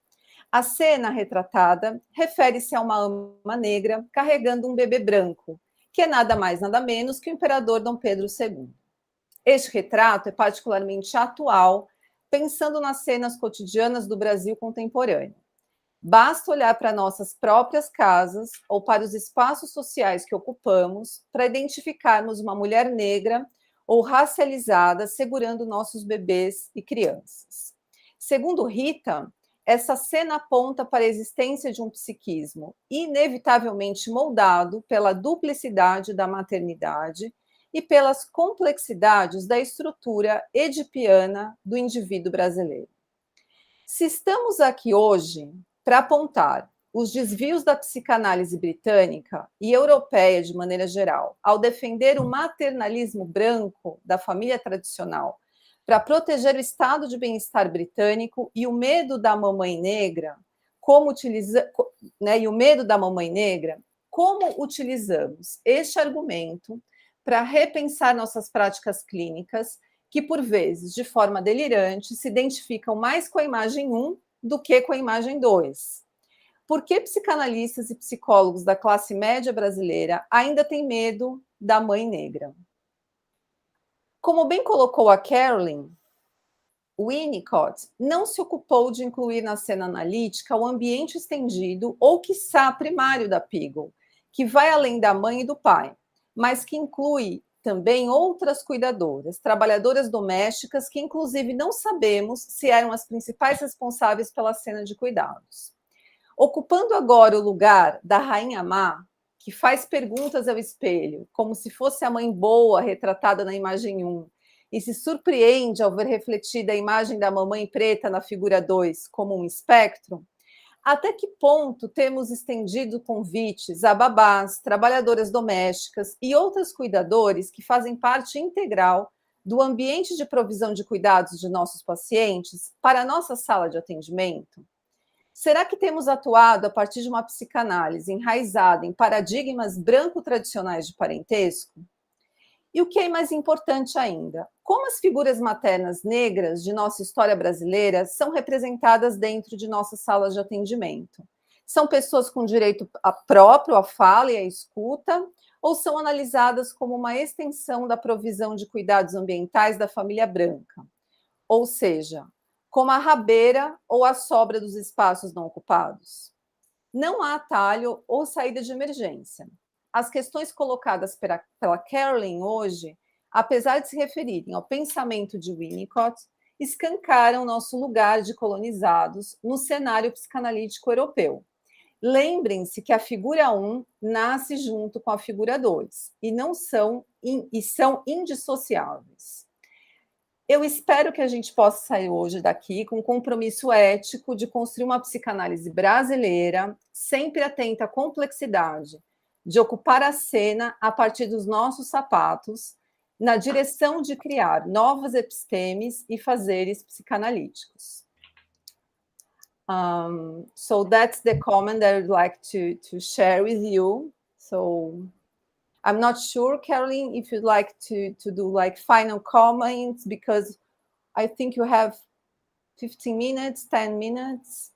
A cena retratada refere-se a uma ama negra carregando um bebê branco, que é nada mais nada menos que o imperador Dom Pedro II. Este retrato é particularmente atual, pensando nas cenas cotidianas do Brasil contemporâneo. Basta olhar para nossas próprias casas ou para os espaços sociais que ocupamos para identificarmos uma mulher negra ou racializada segurando nossos bebês e crianças. Segundo Rita, essa cena aponta para a existência de um psiquismo inevitavelmente moldado pela duplicidade da maternidade e pelas complexidades da estrutura edipiana do indivíduo brasileiro. Se estamos aqui hoje para apontar os desvios da psicanálise britânica e europeia de maneira geral, ao defender o maternalismo branco da família tradicional, para proteger o estado de bem-estar britânico e o medo da mamãe negra, como utilizamos este argumento para repensar nossas práticas clínicas, que por vezes, de forma delirante, se identificam mais com a imagem 1 do que com a imagem 2. Por que psicanalistas e psicólogos da classe média brasileira ainda têm medo da mãe negra? Como bem colocou a Carolyn, Winnicott não se ocupou de incluir na cena analítica o ambiente estendido ou, quiçá, primário da Pigou, que vai além da mãe e do pai, mas que inclui também outras cuidadoras, trabalhadoras domésticas que, inclusive, não sabemos se eram as principais responsáveis pela cena de cuidados. Ocupando agora o lugar da rainha má, que faz perguntas ao espelho, como se fosse a mãe boa retratada na imagem 1, e se surpreende ao ver refletida a imagem da mamãe preta na figura 2 como um espectro, até que ponto temos estendido convites a babás, trabalhadoras domésticas e outros cuidadores que fazem parte integral do ambiente de provisão de cuidados de nossos pacientes para a nossa sala de atendimento? Será que temos atuado a partir de uma psicanálise enraizada em paradigmas branco-tradicionais de parentesco? E o que é mais importante ainda, como as figuras maternas negras de nossa história brasileira são representadas dentro de nossas salas de atendimento? São pessoas com direito próprio à fala e à escuta, ou são analisadas como uma extensão da provisão de cuidados ambientais da família branca? Ou seja, como a rabeira ou a sobra dos espaços não ocupados? Não há atalho ou saída de emergência. As questões colocadas pela Carolyn hoje, apesar de se referirem ao pensamento de Winnicott, escancaram nosso lugar de colonizados no cenário psicanalítico europeu. Lembrem-se que a figura 1 nasce junto com a figura 2 e são indissociáveis. Eu espero que a gente possa sair hoje daqui com um compromisso ético de construir uma psicanálise brasileira, sempre atenta à complexidade, de ocupar a cena a partir dos nossos sapatos, na direção de criar novas epistemes e fazeres psicanalíticos. So that's the comment that I would like to share with you. So I'm not sure, Caroline, if you'd like to do like final comments, because I think you have 15 minutes, 10 minutes.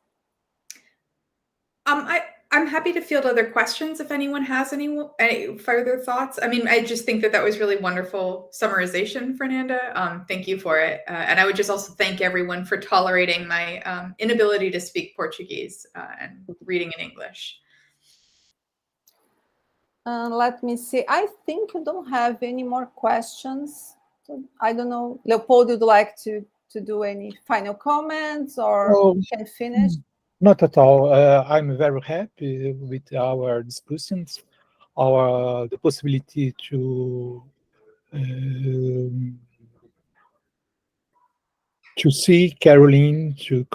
I'm happy to field other questions if anyone has any further thoughts. I mean, I just think that was really wonderful summarization, Fernanda. Thank you for it. And I would just also thank everyone for tolerating my inability to speak Portuguese and reading in English. Let me see. I think you don't have any more questions. I don't know. Leopoldo, would you like to do any final comments, or we can finish? Not at all. I'm very happy with our discussions, the possibility to see Caroline, to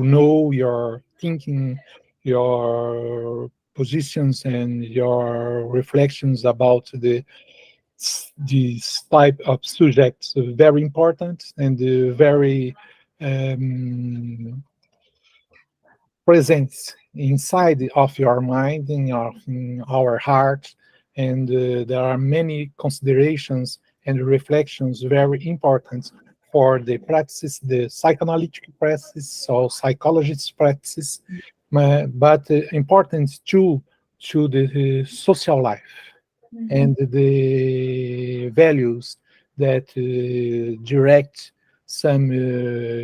know your thinking, your positions, and your reflections about this type of subjects. Very important and very present inside of your mind, in our heart, and there are many considerations and reflections very important for the practice, the psychoanalytic practice or psychologist practice, but important too to the social life and the values that direct some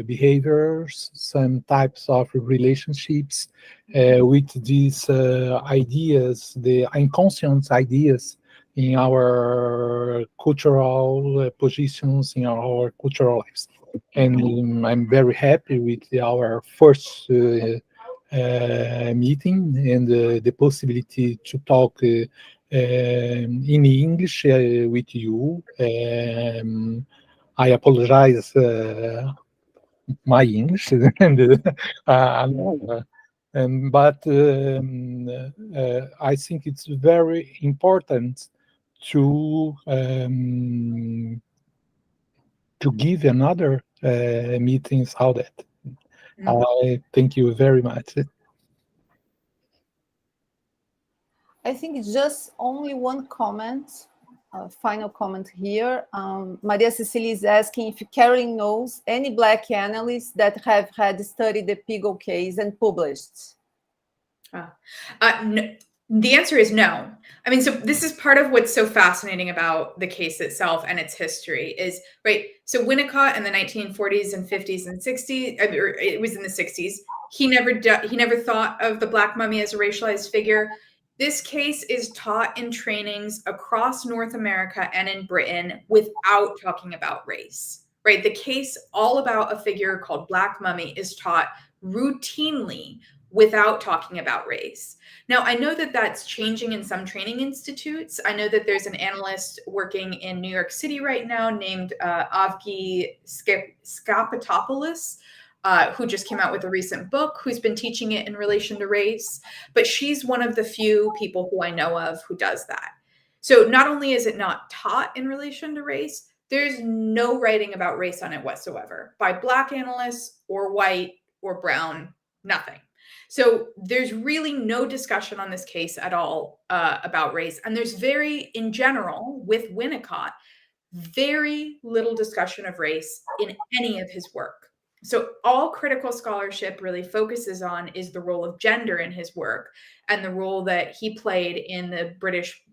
behaviors, some types of relationships with these ideas, the inconscient ideas in our cultural positions, in our cultural lives. And I'm very happy with our first meeting and the possibility to talk in English with you. I apologize my English, but I think it's very important to give another meetings how that. I thank you very much. I think it's just only one comment. Final comment here. Maria Cecilia is asking if Caroline knows any Black analysts that have had studied the Pigou case and published. No, the answer is no. I mean, so this is part of what's so fascinating about the case itself and its history is, right, so Winnicott in the 1940s and 50s and 60s, or it was in the 60s, he never thought of the Black mummy as a racialized figure. This case is taught in trainings across North America and in Britain without talking about race, right? The case all about a figure called Black Mummy is taught routinely without talking about race. Now, I know that that's changing in some training institutes. I know that there's an analyst working in New York City right now named Avgi Skapatopoulos, who just came out with a recent book, who's been teaching it in relation to race. But she's one of the few people who I know of who does that. So not only is it not taught in relation to race, there's no writing about race on it whatsoever by Black analysts or white or brown, nothing. So there's really no discussion on this case at all about race. And there's in general, with Winnicott, very little discussion of race in any of his work. So all critical scholarship really focuses on is the role of gender in his work and the role that he played in the British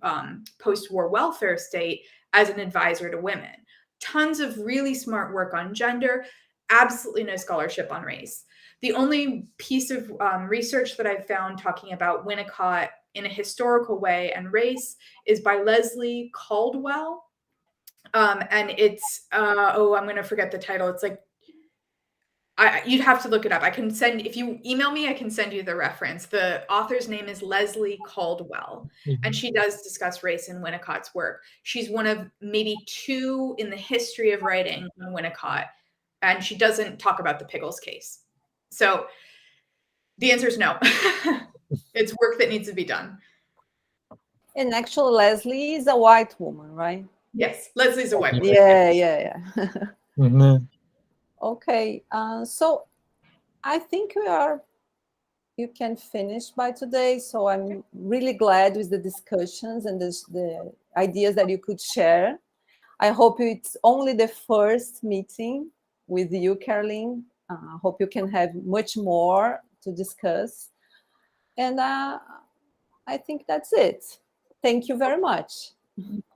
post-war welfare state as an advisor to women. Tons of really smart work on gender, absolutely no scholarship on race. The only piece of research that I've found talking about Winnicott in a historical way and race is by Leslie Caldwell. And it's, I'm going to forget the title. It's like, you'd have to look it up. I can send, if you email me, I can send you the reference. The author's name is Leslie Caldwell, and she does discuss race in Winnicott's work. She's one of maybe 2 in the history of writing on Winnicott, and she doesn't talk about the Pickles case. So the answer is no. It's work that needs to be done. And actually, Leslie is a white woman, right? Yes, Leslie's a white woman. Yeah. Mhm. Okay, so I think you can finish by today. So I'm really glad with the discussions and the ideas that you could share. I hope it's only the first meeting with you, Caroline. I hope you can have much more to discuss. And I think that's it. Thank you very much.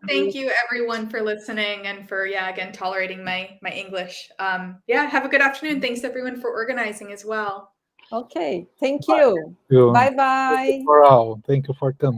Thank you everyone for listening and for, again, tolerating my English. Have a good afternoon. Thanks everyone for organizing as well. Okay, thank you. Thank you. Bye-bye. For all. Thank you for coming.